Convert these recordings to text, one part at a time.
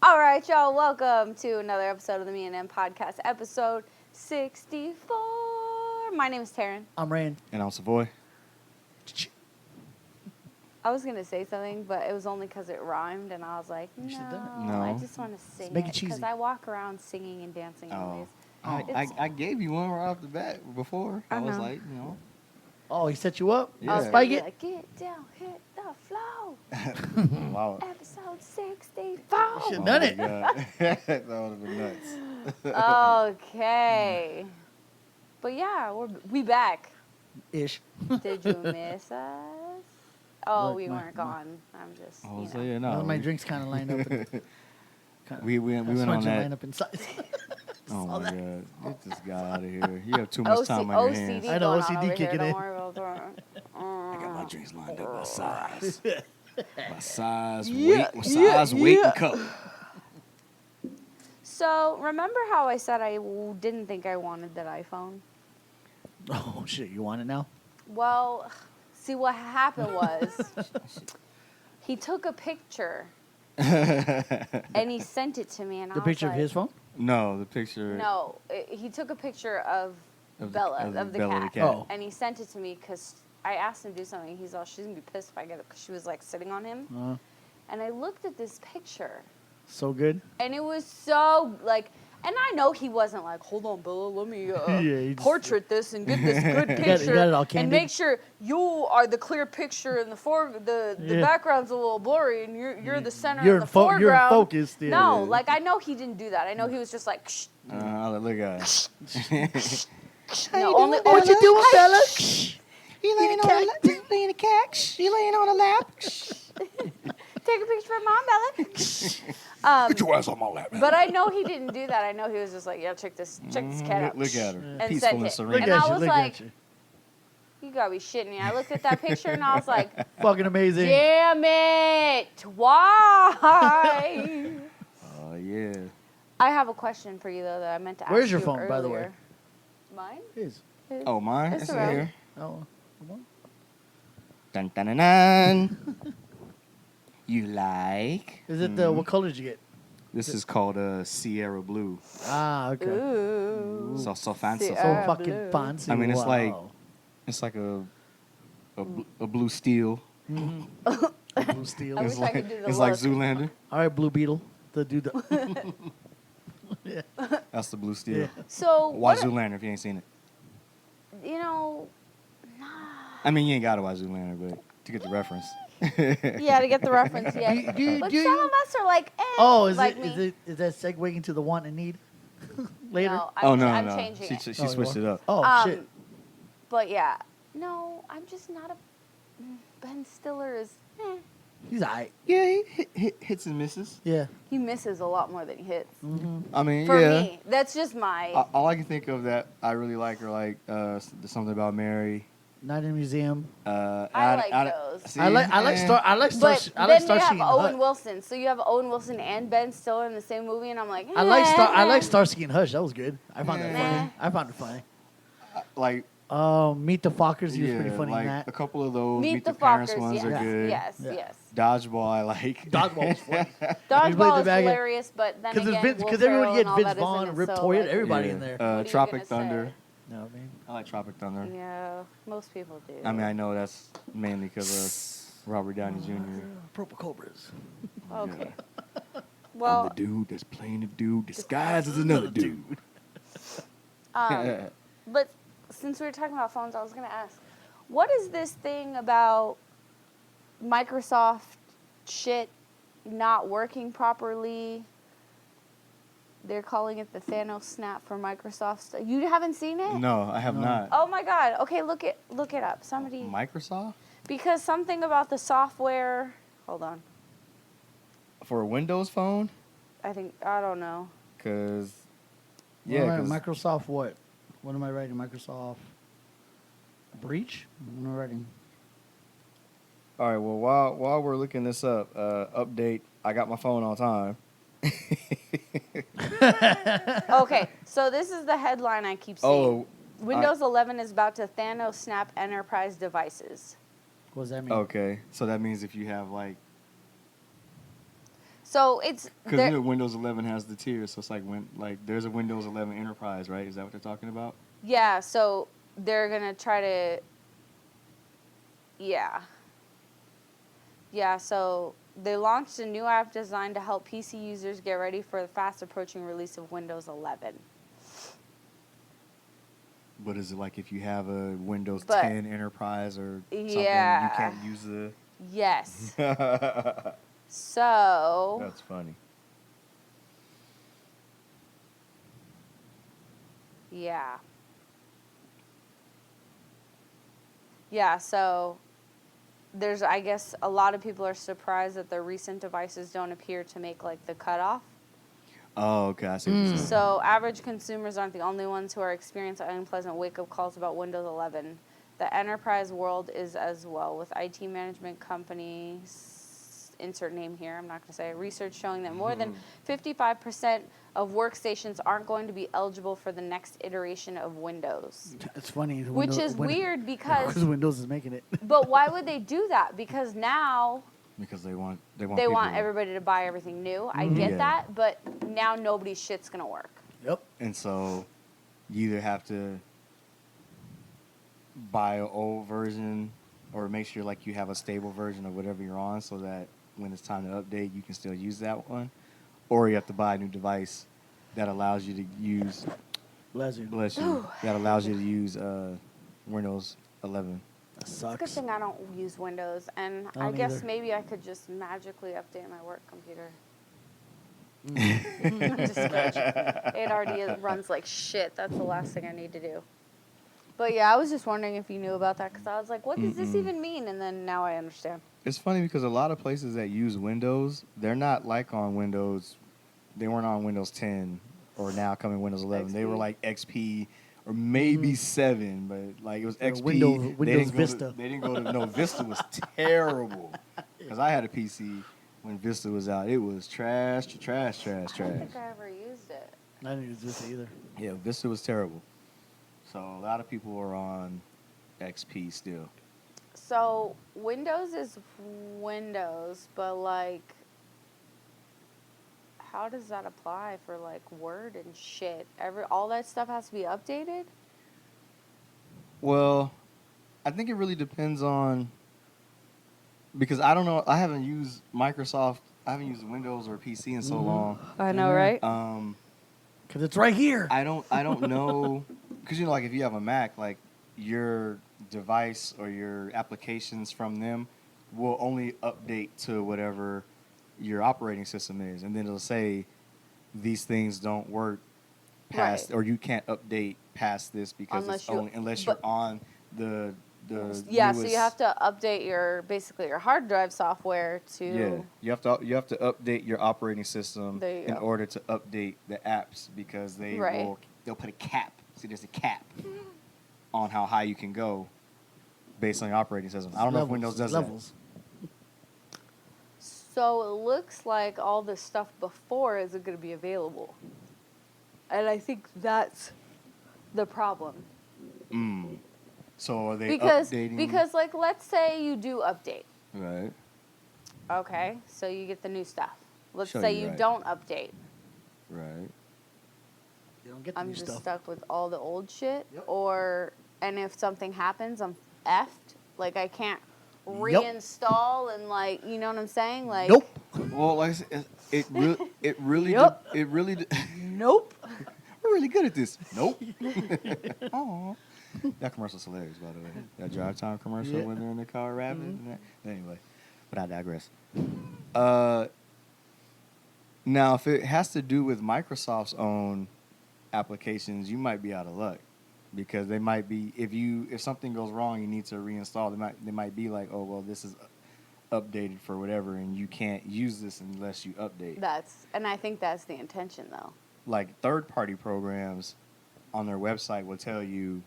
All right, y'all. Welcome to another episode of the Me and M podcast, episode 64. My name is Taryn. I'm Rand. And I'm Savoy. I was going to say something, but it was only because it rhymed, and I was like, no, I just want to sing make it it because cheesy. I walk around singing and dancing anyways. I gave you one right off the bat before. I was know. like, Oh, he set you up? Yeah. I was Spike gonna be it? like, get down, hit the flow. wow. Episode 64. Should've done it. That would have been nuts. Okay. But yeah, we back. Ish. Did you miss us? Oh, Look, we my- weren't gone. I'm just, I was you know. saying, Well, no. my drinks kind of lined up. We went on that. Line up in size. Oh Saw my that. God. Get this guy out of here. You have too much time on your hands. OCD I know, going OCD on over here. kicking Don't in. worry about that. I got my drinks lined up by size. By size, Yeah, weight, and cup. So, remember how I said I didn't think I wanted that iPhone? Oh, shit. You want it now? Well, see, what happened was he took a picture and he sent it to me. And The I was picture like, of his phone? No, the picture. No, he took a picture of Bella, of the Bella cat, the cat. Oh. and he sent it to me because I asked him to do something. He's all, she's going to be pissed if I get it because she was like sitting on him. And I looked at this picture, So good? and it was so like, and I know he wasn't like, hold on, Bella, let me he just- portrait this and get this good got picture it all and candid. make sure you are the clear picture and the Yeah. background's a little blurry and you're the center You're and the in fo- foreground. you're in focus, yeah. No, Yeah. like I know he didn't do that. I know he was just like, shh. Look at it. No, only What you doing, Bella? You laying on the cat? You laying on the lap? take a picture of Mom, Bella. Get your ass on my lap, man. But I know he didn't do that. I know he was just like, yeah, check this cat out. Look at her. And Peaceful sent and it. serene. Look And at I you, was look like, at you. you gotta be shitting me. I looked at that picture and I was like, Fucking amazing. damn it, why? Oh, yeah. I have a question for you though that I meant to ask you Where's your phone, by the way? earlier. Mine? His. Oh, mine? It's It's around. here. Oh. Come on. Dun, dun, dun, dun. You like? Is it the, what color did you get? This is called Sierra Blue. Ah, okay. Ooh. So fancy. See, So fucking blue. fancy. I mean, it's like- Wow. It's like a blue steel. Blue steel. I It's wish I like, could do the it's like look. Zoolander. All right, Blue Beetle. The dude. Yeah. That's the blue steel. Yeah. So, Watch what, Zoolander if you ain't seen it. you know, I mean, you ain't got to watch Zoolander, but to get the reference. yeah, to get the reference, yeah. Do But you- some of us are like, Oh, is like it? me. Is that segueing into the want and need? Later. No, I'm changing it. She Oh, switched you it up. Oh shit. But yeah, no, I'm just not a. Ben Stiller is. He's alright. Yeah, he hits and misses. Yeah. He misses a lot more than he hits. I mean, For yeah. me, that's just my. All I can think of that I really like are like something about Mary. Night in the Museum. I like those. See? I like Star. But I like then they have Starsky and Owen Hutch. Wilson, so you have Owen Wilson and Ben Stiller in the same movie, and I'm like, I like Starsky and Hutch. That was good. I found that Nah. funny. I found it funny. Like Meet the Fockers. He was pretty funny like in a that. couple of those Meet the Parents Fockers, ones yes, are good. yes, Yeah. yes. Dodgeball I like. Dodgeball was funny. Dodgeball the is bag of- hilarious, but then again, Will Because Ferrell everybody and had all Vince that is in Vaughn, it, Rip so, Torn, like, everybody Yeah. in there. What are you Tropic gonna Thunder. say? You know what I mean? I like Tropic Thunder. Yeah, most people do. I mean, I know that's mainly because of Robert Downey Jr. Purple Cobras. Okay. I'm Well, the dude that's playing the dude disguised as another dude. but since we were talking about phones, I was going to ask, what is this thing about Microsoft shit not working properly? They're calling it the Thanos snap for Microsoft. You haven't seen it? No, I have not. Oh my God. Okay, look it up. Somebody, Microsoft because something about the software. Hold on. for a Windows phone? I don't know. Cause Yeah. yeah, 'cause- Microsoft what? What am I writing? Microsoft breach? What am I writing? All right. Well, while we're looking this up, update. I got my phone on time. Okay, so this is the headline I keep seeing. Oh, Windows 11 is about to Thanos snap enterprise devices. What does that mean? okay. So that means if you have like So it's Because there- you know Windows 11 has the tiers, so it's like there's a Windows 11 Enterprise, right? Is that what they're talking about? yeah. So they're gonna try to. Yeah. Yeah. So they launched a new app designed to help PC users get ready for the fast approaching release of Windows 11. But is it like if you have a Windows But- 10 Enterprise or something, you Yeah. can't use the? Yes. That's So funny. yeah. Yeah, so there's, I guess, a lot of people are surprised that the recent devices don't appear to make like the cutoff. Oh, okay. I see what you're saying. So average consumers aren't the only ones who are experiencing unpleasant wake-up calls about Windows 11. The enterprise world is as well, with IT management companies, insert name here, I'm not going to say it, research showing that more than 55% of workstations aren't going to be eligible for the next iteration of Windows. It's funny. the Which Windows- is weird because, because Windows is making it. but why would they do that? Because now Because they want they people want to- everybody to buy everything new. I get Yeah. that, but now nobody's shit's going to work. Yep. And so you either have to buy an old version or make sure like you have a stable version of whatever you're on so that when it's time to update, you can still use that one. Or you have to buy a new device that allows you to use, Bless you. bless you, that allows you to use Windows 11. That It's a good sucks. thing I don't use Windows, and I I don't guess either. maybe I could just magically update my work computer. Mm. I'm just kidding. It already runs like shit. That's the last thing I need to do. But yeah, I was just wondering if you knew about that because I was like, what does this even mean? And then now I understand. It's funny because a lot of places that use Windows, they're not like on Windows. They weren't on Windows 10 or now coming Windows 11. They were XP. like XP or maybe 7, but like it was Or XP. Windows They didn't go Vista. To, they didn't go to no Vista was terrible because I had a PC when Vista was out. It was trash. I don't think I ever used it. I didn't use this either. Yeah, Vista was terrible. So a lot of people were on XP still. So Windows is Windows, but like, how does that apply for like Word and shit? All that stuff has to be updated. Well, I think it really depends on because I don't know. I haven't used Microsoft. I haven't used Windows or PC in so long. I know, right? Because it's right here. I don't know because you know, like if you have a Mac, like your device or your applications from them will only update to whatever your operating system is, and then it'll say these things don't work past, Right. or you can't update past this because Unless unless you- you're on the Yeah, so newest- you have to update basically your hard drive software to. Yeah, you have to update your operating system There you in go. order to update the apps because Right. they'll put a cap. See, there's a cap on how high you can go based on your operating system. I don't know if Windows does levels. So it looks like all the stuff before isn't going to be available. And I think that's the problem. that. So are they Because updating? like let's say you do update. Right. Okay, so you get the new stuff. Let's Show say you you right. don't update. Right. You don't get the I'm new just stuff. stuck with all the old shit. Yep. And if something happens, I'm effed. Like I can't Yep. reinstall and like, you know what I'm saying? Like Nope. Well, like I said, it really Yep. Nope. we're really good at this. Nope. Aw. That commercial's hilarious, by the way. That drive time commercial Yeah. when they're in the car rapping. And that. Anyway, but I digress. Now, if it has to do with Microsoft's own applications, you might be out of luck because they might be if something goes wrong, you need to reinstall. They might be like, oh well, this is updated for whatever, and you can't use this unless you update. And I think that's the intention though. Like third-party programs on their website will tell you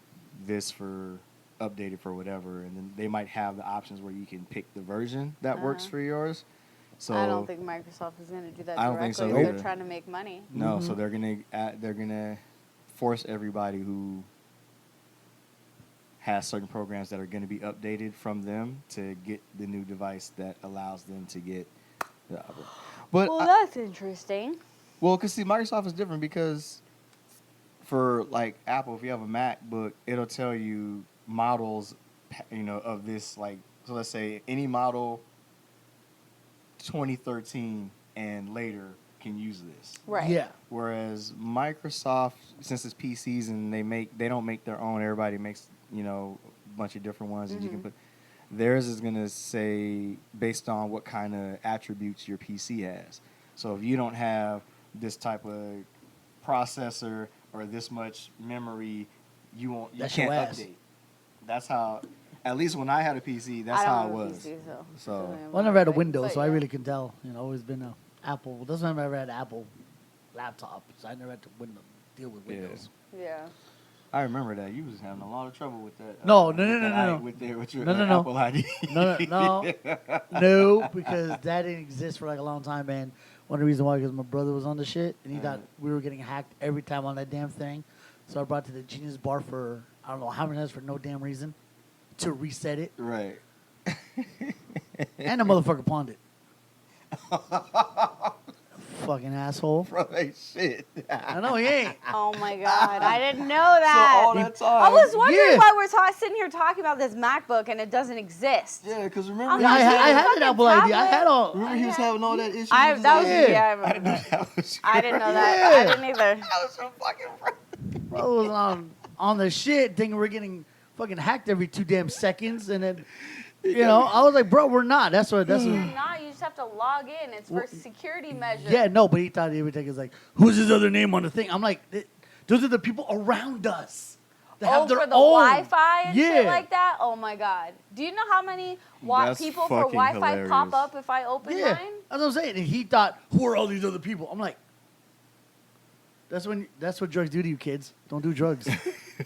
this for updated for whatever, and then they might have the options where you can pick the version that works for yours. So I don't think Microsoft is going to do that I directly. don't think so They're either. trying to make money. no, so they're gonna force everybody who has certain programs that are going to be updated from them to get the new device that allows them to get the But Well, that's interesting. because see, Microsoft is different because for like Apple, if you have a MacBook, it'll tell you models, of this like. So let's say any model 2013 and later can use this. Right. Yeah. Whereas Microsoft, since it's PCs and they don't make their own. Everybody makes a bunch of different ones, and you can put theirs is gonna say based on what kind of attributes your PC has. So if you don't have this type of processor or this much memory, you That's can't your ass. update. That's how. At least when I had a PC, that's I don't how it have a was. PC, so. Well, I never had a But Windows, so I yeah. really can tell. Always been a Apple. That's why I never had an Apple laptop, so I never had to deal with Yeah. Windows. Yeah. I remember that you was having a lot of trouble with that. No. With your No. Apple ID. No, because that didn't exist for like a long time, and one of the reasons why because my brother was on the shit, and he thought we were getting hacked every time on that damn thing. So I brought it to the Genius Bar for I don't know how many times for no damn reason to reset it, Right. and the motherfucker pawned it. Fucking asshole. Bro, ain't shit. I know he ain't. Oh my God, I didn't know that. all that time. I was wondering Yeah. why we're sitting here talking about this MacBook and it doesn't exist. Yeah, because remember, I'm Yeah, not I using had fucking an Apple ID. I tablet. had all. remember he was having all that issues. I with his that was ID? yeah, I I remember didn't know that. that was I didn't know that. Yeah. I didn't either. That was so fucking Bro was on the shit thinking we're getting fucking hacked every 2 damn seconds, and then I was like, bro, we're not. That's what. You're not. You just have to log in. It's for security measures. Yeah, no, but he thought everything was like, who's his other name on the thing? I'm like, those are the people around us. They have their for the own. Wi-Fi and Yeah. shit like that? Oh my God. Do you know how many That's people for fucking Wi-Fi pop hilarious. up if I open Yeah, mine? that's what I'm saying. And he thought, who are all these other people? I'm like, that's what drugs do to you kids. Don't do drugs.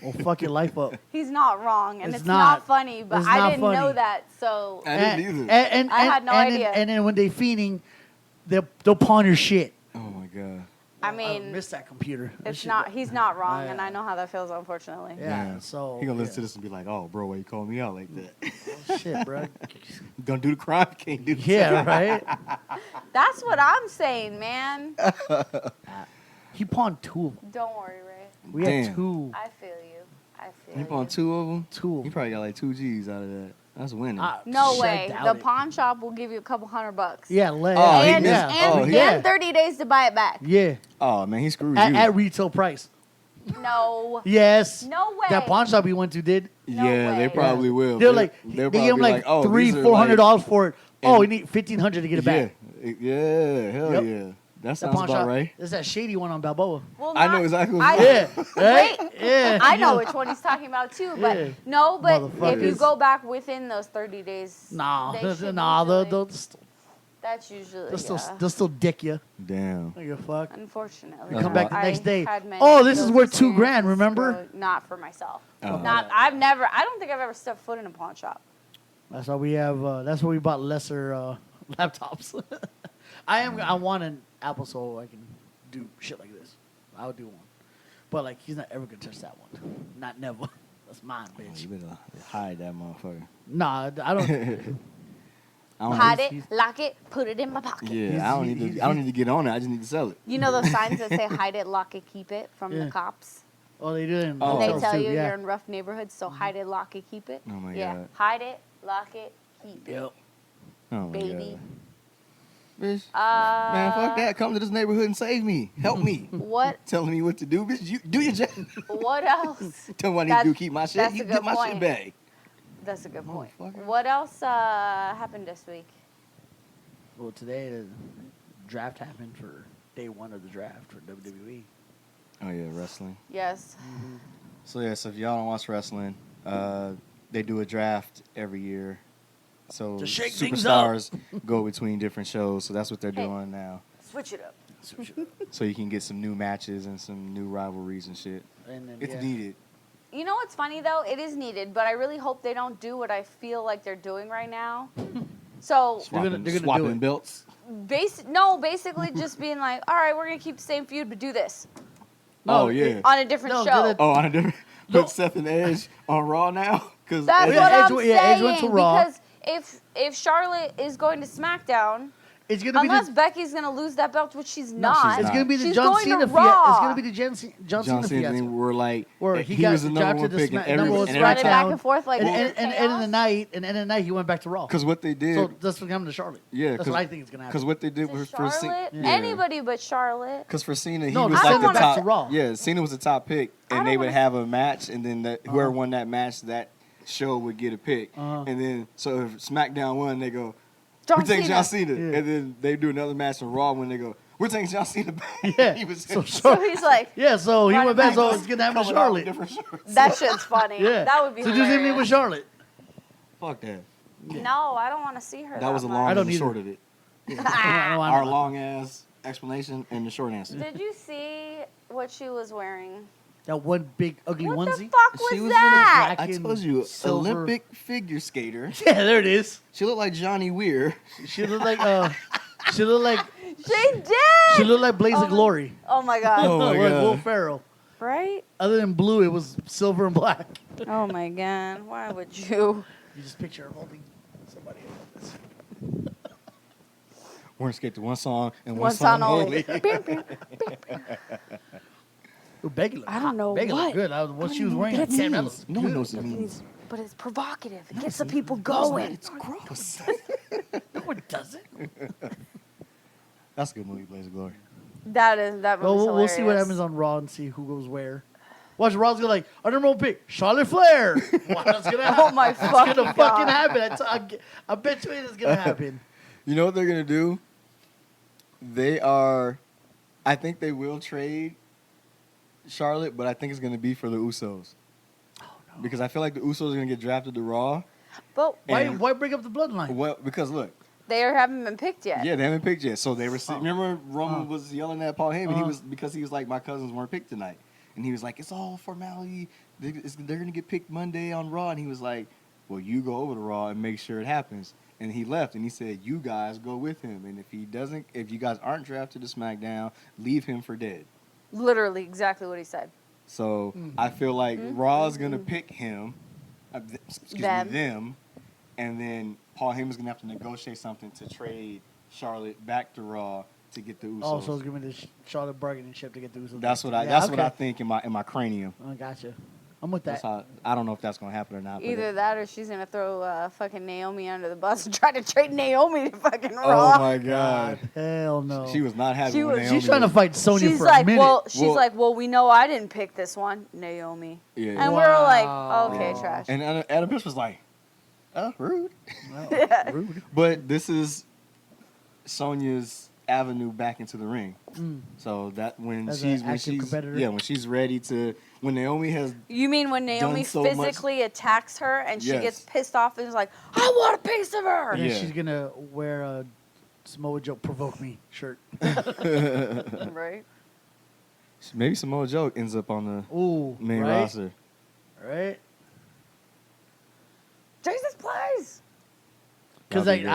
We'll fuck your life up. He's not wrong, and It's it's not not. funny, but It's I not didn't know funny. that, so... I didn't either. I had no idea. And then when they fiending, they'll pawn your shit. Oh my god. I I mean, miss that computer. That it's shit- not. He's not wrong, and Yeah. I know how that feels, unfortunately. Yeah, Damn. so He gonna listen to this and be like, "Oh, bro, why you calling me out like that? Oh, shit, bro. Gonna do the crime, can't do the Yeah, right. That's what I'm saying, man. He pawned 2 of them. Don't worry, Ray. We Damn. had 2. I feel you. I feel He you. on 2 of them. 2 of He them. probably got like 2 G's out of that. That's winning. No Shit, I way. doubt The it. pawn shop will give you a couple $100. Yeah, Oh, he and, missed- and, oh, he- and 30 days to buy it back. Yeah, Oh man, he screwed at, you. at retail price. No. Yes. No way. That pawn shop we went to did. No yeah, they way. probably will. They're like they'll they give him probably like oh, these are, $300-400 for it. Oh, and- we need $1,500 to get it back. Yeah, hell Yep. yeah. That That sounds pawn about shop. right. There's that shady one on Balboa. Well, I know not- exactly what I- you're Yeah, right. Wait. Yeah, I know which one he's talking about too, but Yeah. no, but if you Motherfuckers. go back within those 30 days, Nah, they should nah, usually- they'll that's usually they'll still dick you. Damn. Like a fuck. unfortunately. Come I- back the next I day. had many Oh, of this is those worth $2 grand, experiences, remember? but not for myself. Oh. Not. I don't think I've ever stepped foot in a pawn shop. That's why we have. That's why we bought lesser laptops. I want an Apple so I can do shit like this. I would do one, but like he's not ever gonna touch that one. Not never. That's mine, Oh, bitch. you better hide that motherfucker. Nah, I don't. I don't Hide need- it, lock it, put it in my pocket. Yeah, I don't need to. I don't need to get on it. I just need to sell it. You know those signs that say "hide it, lock it, keep it" from Yeah. the cops. Oh, they do it in Oh. And they hotels tell too, you yeah. you're in rough neighborhoods, so hide it, lock it, keep it. Oh my yeah, God. hide it, lock it, keep it, Yep. Oh my baby. god. Bitch. Man, fuck that. Come to this neighborhood and save me. Help me. What? Telling me what to do, bitch. You do your job. What else? Tell me what I need to That's- do. Keep my shit. that's You a get good my point. shit back. That's a good point. Motherfucker. What else happened this week? Well, today the draft happened for day 1 of the draft for WWE. Oh yeah, wrestling. Yes. So yeah, so if y'all don't watch wrestling, they do a draft every year. So To shake things up. superstars go between different shows. So that's what they're Hey. doing now. Switch it up. So you can get some new matches and some new rivalries and shit. And then, It's yeah. needed. You know what's funny though? It is needed, but I really hope they don't do what I feel like they're doing right now. So They're gonna do Swapping it. belts. basically just being like, all right, we're gonna keep the same feud, but do this No, Oh yeah. on a different No, show. do the- Oh, on a different. No. Put Seth and Edge on Raw now. Because That's Yeah, what Edge I'm went- yeah, Edge saying. went to Raw. Because if Charlotte is going to SmackDown, it's gonna Unless be Becky's gonna lose that belt, which she's No, not. she's it's gonna be the She's John going to Cena Raw. It's gonna be the John Cena John Cena fiasco. thing were like, Where he got was the number dropped one to the pick, and number one every Run it back SmackDown. and forth like and chaos. end of the night, he went back to Raw. because what they did, So that's what happened to Charlotte. yeah, That's what I think is gonna happen. because what they did To for Charlotte, Cena, anybody but Charlotte. Because for Cena, he No, was I like don't the wanna- top. to Raw. Yeah, Cena was the top pick, I and don't they would wanna- have a match, and then whoever won that match, that show would get a pick. Uh-huh. And then so if SmackDown won, they go, John we're taking Cena. John Cena, Yeah. and then they do another match on Raw when they go, we're taking John Cena back. Yeah. he was So So he's like, yeah, so he Run went it back. back. So it's gonna happen to coming out with Charlotte. different shorts. that shit's funny. Yeah, That would be so just hit me hilarious. with Charlotte. Fuck that. No, I don't want to see her. That was the much. long I and don't the either. short of it. I Our know. long ass explanation and the short answer. Did you see what she was wearing? That one big ugly What onesie. the fuck was She was that? black I told you, silver. Olympic figure skater. Yeah, there it is. She looked like Johnny Weir. She looked like she looked like She did. she looked like Blaze Oh of my- Glory. Oh my god. Oh my Like God. Will Ferrell. Right? Other than blue, it was silver and black. Oh my god. Why would you? You just picture her holding somebody. We're gonna skate to one song and One song only. only. Ooh, Becky looked I don't hot. know Becky what. looked good. What she was wearing. That's Damn, that me. looks No one good. knows what it means. But it's provocative. It gets the people going. It's gross. No, it doesn't. That's a good movie, Blaze of Glory. That Well, movie's we'll see what hilarious. happens on Raw and see who goes where. Watch Raw's go like, our number one pick, Charlotte Flair. Wow, that's gonna happen. Oh my It's gonna fucking fucking God. happen. I bet you it is gonna happen. You know what they're gonna do? I think they will trade Charlotte, but I think it's gonna be for the Usos. Oh no. Because I feel like the Usos are gonna get drafted to Raw. But And- Why break up the bloodline? Well, because look, they haven't been picked yet. yeah, they haven't picked yet. So they were. Oh. Remember, Roman was yelling at Paul Heyman. He Uh-huh. was because he was like, my cousins weren't picked tonight, and he was like, it's all formality. They're gonna get picked Monday on Raw, and he was like, well, you go over to Raw and make sure it happens. And he left, and he said, you guys go with him, and if you guys aren't drafted to SmackDown, leave him for dead. Literally, exactly what he said. So I feel like Raw is gonna pick him, them, and then Paul Heyman's gonna have to negotiate something to trade Charlotte back to Raw to get the Usos. Oh, so it's gonna be the Charlotte bargaining chip to get the Usos. That's what I. Yeah, That's what okay. I think in my cranium. I gotcha. I'm with That's that. how. I don't know if that's gonna happen or not. but Either it- that or she's gonna throw fucking Naomi under the bus and try to trade Naomi to fucking Oh Raw. my God. Hell no. She was not happy. She with was- Naomi. She's trying to fight Sonya She's for like, a minute. well, we know I didn't pick this one, Naomi. Yeah. And we were like, Wow. okay, trash. And Adam Pearce was like, rude. Wow, rude. But this is Sonya's avenue back into the ring. Mm. So that when As an she's active competitor? when she's ready to when Naomi has You mean when Naomi Done so much- physically attacks her and she Yes. gets pissed off and is like, I want a piece of her? And then Yeah. she's gonna wear a Samoa Joe provoke me shirt. Right? maybe Samoa Joe ends up on Ooh, the main right? roster. Right? Jesus, please. Because That'd be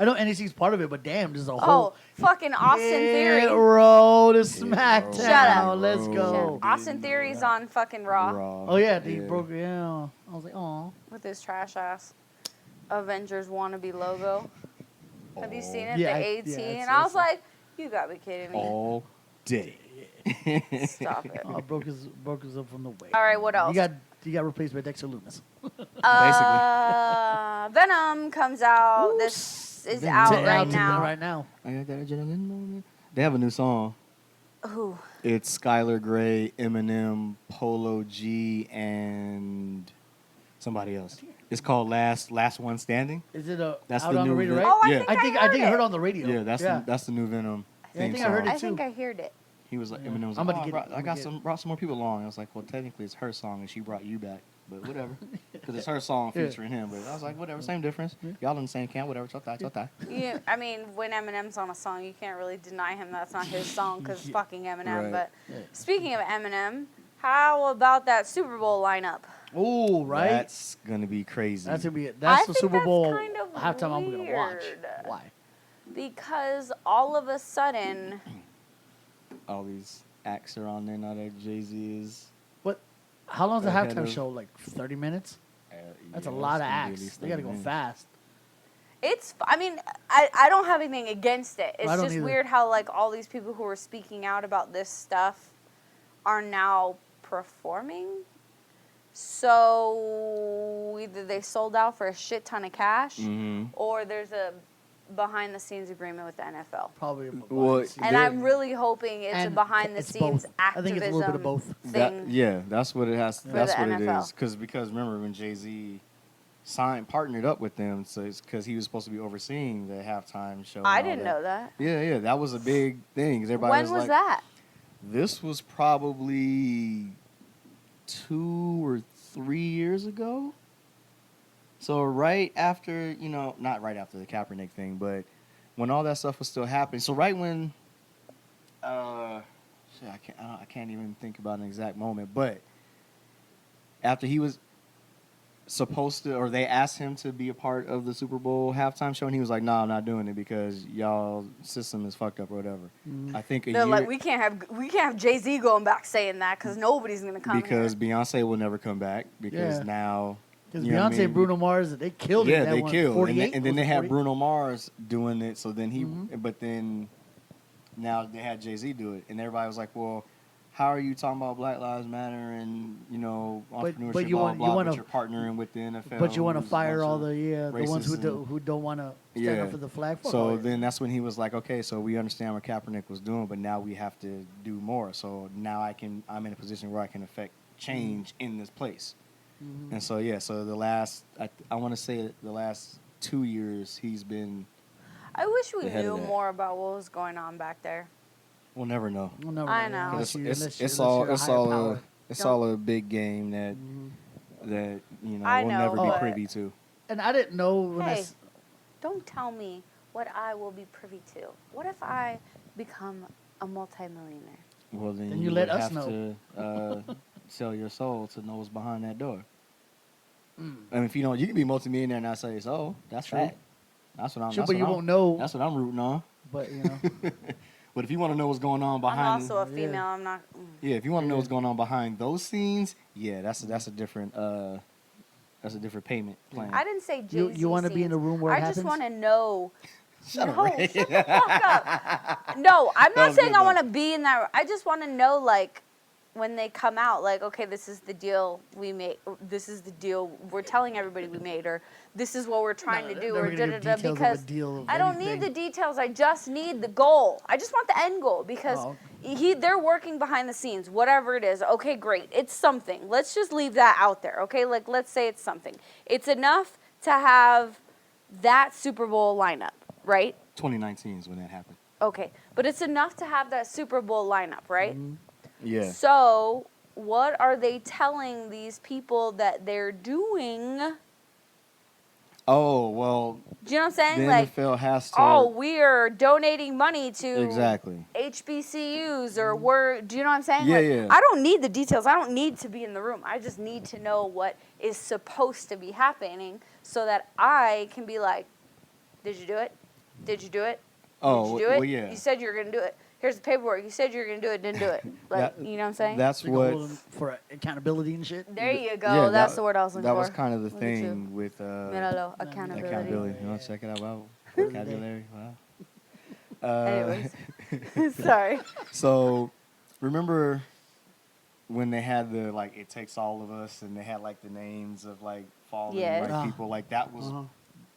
I know NXT's part of it, but damn, there's a Oh, whole fucking Austin Theory. road to SmackDown. Shut up. Let's Shut go. up. Austin Theory's on fucking Raw Oh yeah, they broke. Yeah, I was like, oh. with his trash ass Avengers wannabe logo. Have you seen it? Yeah, the I- AT. yeah, and it's- I was like, you gotta be kidding me. all day. Stop it. Oh, broke his up from the way. All right, what else? You got replaced by Dexter Lumis. Venom comes out. This is out right now. Right now. I got that adrenaline moment. They have a new song. Ooh. It's Skylar Grey, Eminem, Polo G, and somebody else. It's called Last One Standing. Is it That's out the on the new radio? Ven- Right? Oh, I Yeah. think I think I heard it. on the radio. Yeah, that's the new Venom. Yeah, I theme think I heard song. it I think too. I heard it. He was like, Yeah. Eminem was I'm like, about to oh, get it. I brought some more people along. I was like, well, technically it's her song and she brought you back, but whatever, because it's her song Yeah. featuring him. But I was like, whatever, same difference. Y'all in the same camp, whatever. Chota. You, I mean, when Eminem's on a song, you can't really deny him that's not his song because it's fucking Eminem. Right. But Yeah. speaking of Eminem, how about that Super Bowl lineup? Ooh, right. That's gonna be crazy. That's gonna be it. I That's the think Super that's Bowl kind of halftime I'm gonna watch. weird. Why? Because all of a sudden, all these acts are on there now that JayZ is. What? How long's the Ahead halftime of- show? Like 30 minutes? That's a yeah, lot it's of gonna be at acts. least They gotta 30 go minutes. fast. I mean, I don't have anything against it. It's I don't just either. weird how like all these people who are speaking out about this stuff are now performing. So either they sold out for a shit ton of cash, or there's a behind the scenes agreement with the NFL. Probably. Well, And I'm really hoping it's a And behind the it's scenes both. I activism think it's a little bit of both. thing. Yeah, that's what it has. That's the what it NFL. is. Because remember when JayZ partnered up with them, so it's because he was supposed to be overseeing the halftime show. I and all didn't know that. Yeah, that was a big thing. 'Cause everybody When was was like, that? This was probably 2 or 3 years ago. So right after, not right after the Kaepernick thing, but when all that stuff was still happening. So right when, I can't even think about an exact moment, but after he was supposed to, or they asked him to be a part of the Super Bowl halftime show, and he was like, "No, I'm not doing it because y'all system is fucked up or whatever." I think They're like, we can't have JayZ going back saying that because nobody's gonna come because here. Beyonce will never come back because Yeah. now. Because You know what Beyonce I mean? and Bruno Mars, they killed it. Yeah, That they one, killed. 48? And then Was they it had 40? Bruno Mars doing it. So then but then now they had JayZ do it. And everybody was like, well, how are you talking about Black Lives Matter and, entrepreneurship, but you blah, want- blah, you but wanna- you're partnering with the NFL. But you want to who's a fire bunch all of the ones who racists don't want to stand Yeah. up for the flag. Fuck all So that. then that's when he was like, okay, so we understand what Kaepernick was doing, but now we have to do more. So now I'm in a position where I can affect change in this place. And so, so I want to say the last 2 years he's been, I wish we the head of knew that. more about what was going on back there. we'll never know. We'll never I know, know. unless you- unless It's you're all a it's higher all power. a it's all a big game that I we'll know, never be but- privy to. And I didn't know when Hey, don't tell me what I will be privy to. What if I become a multimillionaire? Well, then you you let would us have to sell your soul to know what's behind that door. I mean, if you don't, you can be multimillionaire and not sell your soul. That's True. fact. That's what I'm. Sure, that's but what you I'm- won't know. That's what I'm rooting on. But But if you want to know what's going on I'm behind, also a female. I'm not. yeah, if you want to know what's going on behind those scenes, yeah, that's a different payment plan. I didn't say You- JayZ you wanna be in scenes. a room where it I just happens? want to know. Shut up, No, Ray. shut the fuck up. No, I'm That not was saying good, I though. want to be in that. I just want to know, like, when they come out, like, okay, this is the deal we made. This is the deal we're telling everybody we made, or this is what we're trying to do, never or gonna da give da da. details of a Because deal of I don't need anything. the details. I just need the goal. I just want the end goal because Oh. they're working behind the scenes, whatever it is. Okay, great. It's something. Let's just leave that out there. Okay, like let's say it's something. It's enough to have that Super Bowl lineup, right? 2019 is when that happened. Okay, but it's enough to have that Super Bowl lineup, right? Yeah. So, what are they telling these people that they're doing? Oh well, Do you know what I'm saying? the Like, NFL has to. oh, we are donating money to Exactly. HBCUs, or do you know what I'm saying? Yeah, Like, yeah. I don't need the details. I don't need to be in the room. I just need to know what is supposed to be happening so that I can be like, did you do it? Did you do it? Oh, Did you do it? well, yeah. You said you were going to do it. Here's the paperwork. You said you were going to do it, didn't do it. Like, That- you know what I'm saying? That's You can what. hold them for accountability and shit. There you go. Yeah, That's the word I was looking That for. was kind of the Look at thing with Míralo, accountability. accountability. You want to check it out? Wow. Vocabulary. Wow. Anyways. Sorry. So, remember when they had the like "It Takes All of Us" and they had like the names of like fallen Yes. like people, like that was Uh-huh.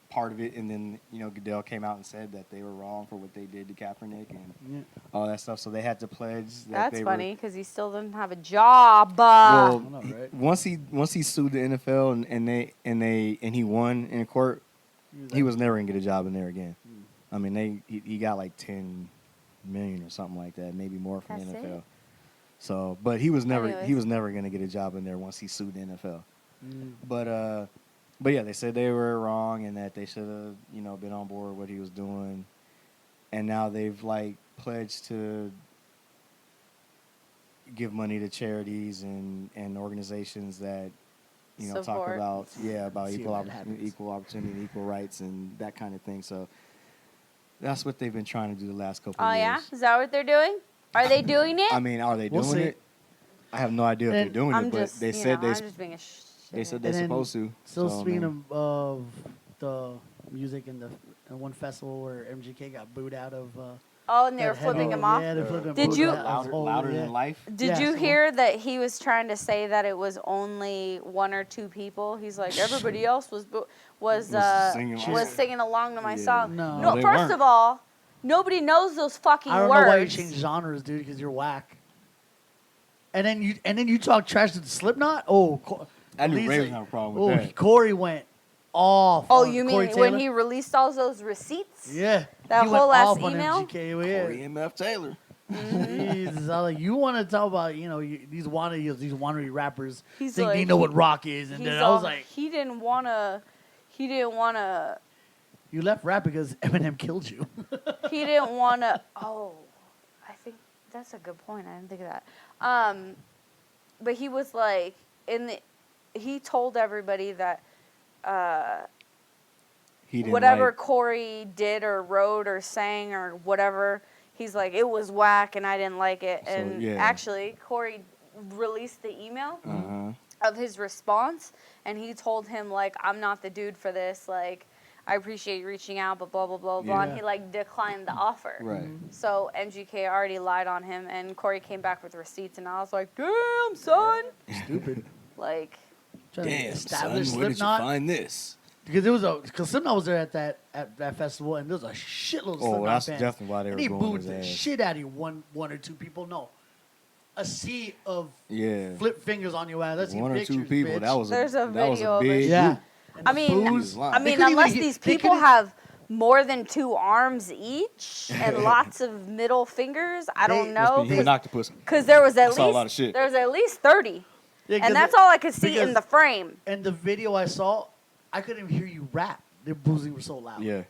part of it. And then Goodell came out and said that they were wrong for what they did to Kaepernick and Yeah. all that stuff. So they had to pledge that That's they funny because he still doesn't have a job. Well, I know, right? once he sued the NFL and he won in court, he was never gonna get a job in there again. I mean, he got like 10 million or something like that, maybe more from That's the NFL. it? So, but he was never Anyways. gonna get a job in there once he sued the NFL. But yeah, they said they were wrong and that they should have been on board with what he was doing, and now they've like pledged to give money to charities and organizations that talk Support. about See equal what happens. equal opportunity and equal rights and that kind of thing. So that's what they've been trying to do the last couple Oh, of yeah? years. Is that what they're doing? Are they doing it? I mean, are they We'll doing see. it? I have no idea if they're And doing I'm it, but just, they you said know, they I'm just being a they said shithead. they're And then supposed to. Still So, I speaking mean, of the music in the one festival where MGK got booed out of. Oh, and they that were flipping heavy- him off. Yeah, they flipped him Did booed you- out of his whole- louder yeah. than life? Did Yeah, you so- hear that he was trying to say that it was only 1 or 2 people? He's like, everybody else was singing along to my Yeah. song. No. No, they First weren't. of all, nobody knows those fucking I don't words. know why you changed genres, dude, because you're whack. And then you talk trash to the Slipknot. Oh, I knew Lisa- Ray was having a problem with that. Corey went off. Oh, on you Corey mean when Taylor. he released all those receipts? Yeah, That he went whole ass off on email? MGK. Corey Yeah. M.F. Taylor. Jesus, I was like, you want to talk about these wannabe rappers He's think they like- know what rock is, and He's then I was all- like, he didn't wanna. you left rap because Eminem killed you. He didn't wanna. Oh, I think that's a good point. I didn't think of that. But he was like he told everybody that He didn't whatever like- Corey did or wrote or sang or whatever, he's like, it was whack and I didn't like it. So, And yeah. actually, Corey released the email Uh-huh. of his response, and he told him, like, I'm not the dude for this. Like, I appreciate you reaching out, but blah, blah, blah, blah. And Yeah. he, like, declined the offer. Right. So MGK already lied on him, and Corey came back with receipts, and I was like, damn, son. Stupid. Like, Trying to Damn, establish son, where did you Slipknot. find this? Because Slipknot was there at that festival, and there was a shitload of Oh, Slipknot that's fans. definitely why they and were he going booed his the ass. shit out of you, one or two people. No, a sea of Yeah. flip fingers on your ass. Let's see One or pictures, two people. bitch. That was There's a that was video of it. big yeah. group. And I the mean, booze. lying. I They mean, couldn't unless even- these they people couldn't- have more than 2 arms each and lots of middle fingers, I don't They- know. He an octopus. Because there was I saw a lot of at shit. least 30. Yeah, 'cause And that's it- all I could see in because- the frame. And the video I saw, I couldn't even hear you rap. The boozing were so loud. Yeah.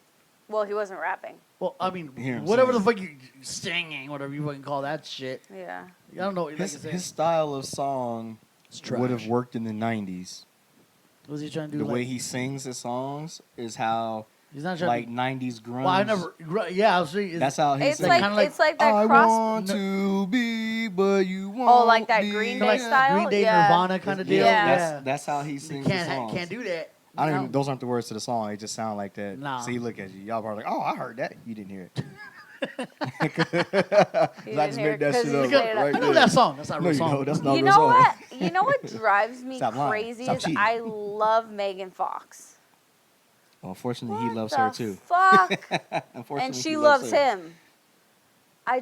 Well, he wasn't rapping. Well, I mean, Hear him whatever sing. the fuck you singing, whatever you fucking call that shit. Yeah. I don't know. Like I His said, style of song it's would have trash. worked in the 90s. Was he trying to do The like, way he sings his songs is how He's not trying like to. 90s grunge. Well, I never. Yeah, I was saying. That's how he It's sings. like, kinda like, it's like that I cross. want to be, but you won't. like that be. Green Kinda Day like style? Green Day, Yeah. Nirvana kind of deal. Yeah. Yeah. That's how he You sings his songs. can't do that. I don't No. even. Those aren't the words to the song. They just sound like that. Nah. See, look at you. Y'all are like, oh, I heard that. You didn't hear it. You I didn't just hear made it that 'cause shit he up made it up. right I know there. that song. That's not a No, real you song. don't. That's not a You real know song. what? You know what drives me Stop lying. crazy Stop is cheating. I love Megan Fox. Well, unfortunately, he What loves the her too. Fuck. Unfortunately, And she he loves her. him. I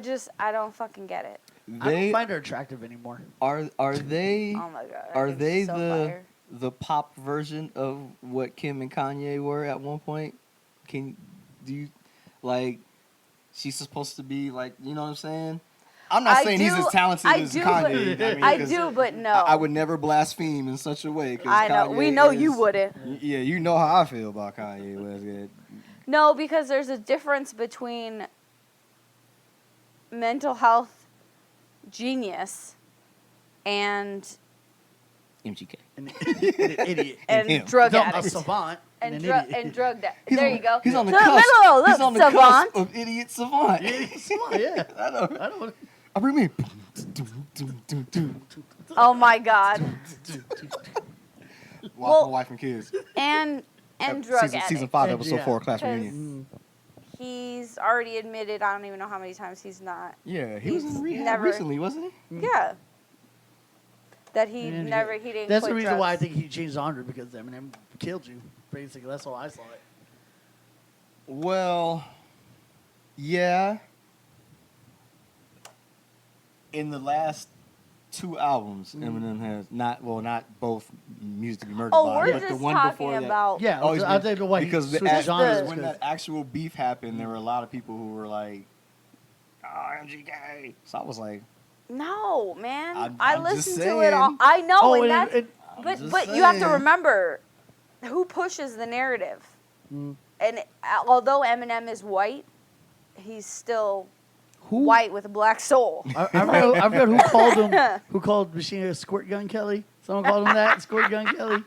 don't fucking get it. I don't They find her attractive anymore. are they Oh my god. are I think they she's so fire. the pop version of what Kim and Kanye were at one point? Do you like? She's supposed to be like, you know what I'm saying? I'm not I saying he's do- as talented I as do, Kanye. but- mean, I 'cause do, but no. I would never blaspheme in such a way. 'Cause I know. We Kanye know you is- wouldn't. Yeah, you know how I feel about Kanye West. No, because there's a difference between mental health genius and MGK. An idiot. and him. drug No, a addict savant. and an drug idiot. and drug addict. He's There on- you go. He's on the So, cusp. no, look, He's on the savant. cusp of idiot savant. Idiot savant, yeah. I know. I don't. I bring me. Oh my god. Watch Well- my wife and kids. And drug season, addict. season 5, And, episode yeah. 4, class 'Cause- reunion. He's already admitted, I don't even know how many times he's not. Yeah, he was he's in rehab never- recently, wasn't he? Yeah. That he And he didn't That's quit the reason drugs. why I think he changed genre because Eminem killed you. Basically, that's how I saw it. Well, yeah. In the last 2 albums, Eminem has not both Music to Be Murdered Oh, by, we're but the just one talking before that. about Yeah, Oh, he's I been- think why he because switched Just genres. the- when 'cause- that actual beef happened, there were a lot of people who were like, "Oh, MGK." So I was like, No, man. I'm I just listened to it all. saying. I know, Oh, and and that's it- but just you have to saying. remember who pushes the narrative. Mm. And although Eminem is white, he's still who? white with a black soul. I forgot who called him. Who called Machine Head Squirt Gun Kelly? Someone called him that, Squirt Gun Kelly.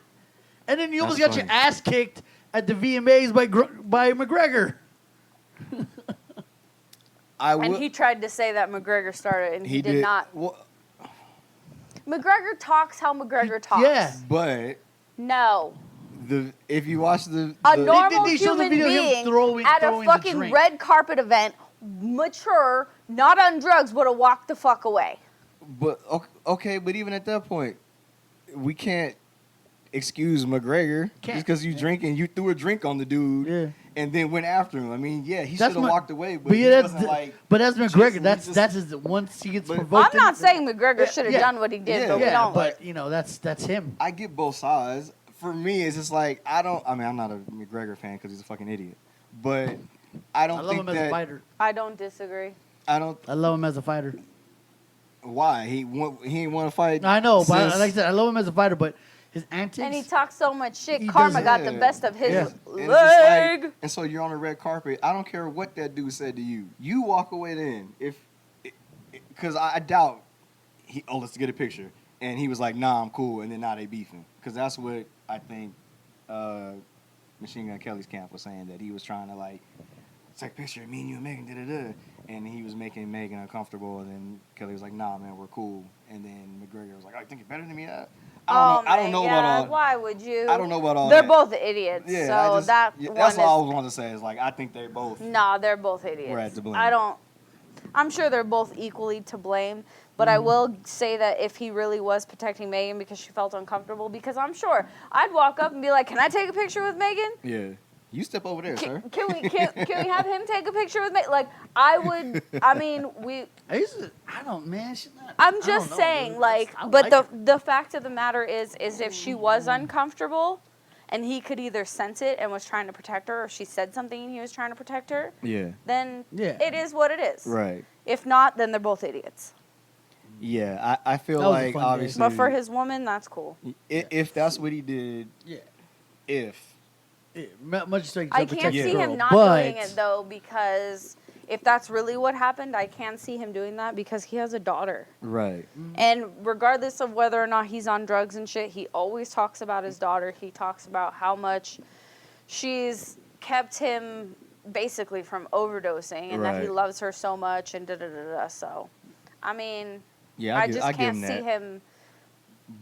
And then you almost That's got your funny. ass kicked at the VMAs by McGregor. "I And will." he tried to say that McGregor started, and he did not. Well, McGregor talks how McGregor talks. Yeah. but No. if you watch the normal they showed the human video of him being throwing at a the fucking drink. red carpet event, mature, not on drugs, would have walked the fuck away. but okay, but even at that point, we can't excuse McGregor Can't. just because you drinking. You threw a drink on the dude, Yeah. and then went after him. I mean, yeah, he That's should have my- walked away, but But he yeah, wasn't like. but that's McGregor. chasing, he That's just- that's his. Once he gets But- provoked. I'm not saying McGregor should have yeah. done what he did, Yeah. but we Yeah, don't. but you know that's him. I get both sides. For me, it's just like I mean, I'm not a McGregor fan because he's a fucking idiot, but I don't I love think him as that a fighter. I don't disagree. I don't. I love him as a fighter. Why he ain't want to fight? I know, but since- like I said, I love him as a fighter. But his antics. And he talks so much shit. He Karma does- got the Yeah. best of his Yeah. And it's just leg. like- and so you're on the red carpet. I don't care what that dude said to you. You walk away then. Because I doubt let's get a picture. And he was like, nah, I'm cool. And then now they beefing. Because that's what I think Machine Gun Kelly's camp was saying, that he was trying to like take a picture of me and you and Megan, da-da-da. And he was making Megan uncomfortable. And then Kelly was like, nah, man, we're cool. And then McGregor was like, oh, you think you're better than me? I don't know about all. Why would you? I don't know about all They're that. both idiots. Yeah, so that one that's is. all I always wanted to say is like I think they both. Nah, they're both idiots. We're at the blame. I'm sure they're both equally to blame, but I will say that if he really was protecting Megan because she felt uncomfortable, because I'm sure I'd walk up and be like, "Can I take a picture with Megan? Yeah, you step over there, sir. Can we have him take a picture with me?" Like I would. I mean, I don't, man. She's not. I'm I just don't know, saying, dude. like, I but like the fact of the matter is if she was uncomfortable, and he could either sense it and was trying to protect her, or she said something and he was trying to protect her, Yeah. then Yeah. it is what it is. Right. If not, then they're both idiots. Yeah, I feel That was a like fun day. obviously. But for his woman, that's cool. if that's what he did, Yeah. if Much respect. I to can't protect see the him girl, not but doing it though, because if that's really what happened, I can see him doing that because he has a daughter. right, And regardless of whether or not he's on drugs and shit, he always talks about his daughter. He talks about how much she's kept him basically from overdosing and that he Right. loves her so much and da-da-da-da. So, I mean, yeah, I give just can't him see that. him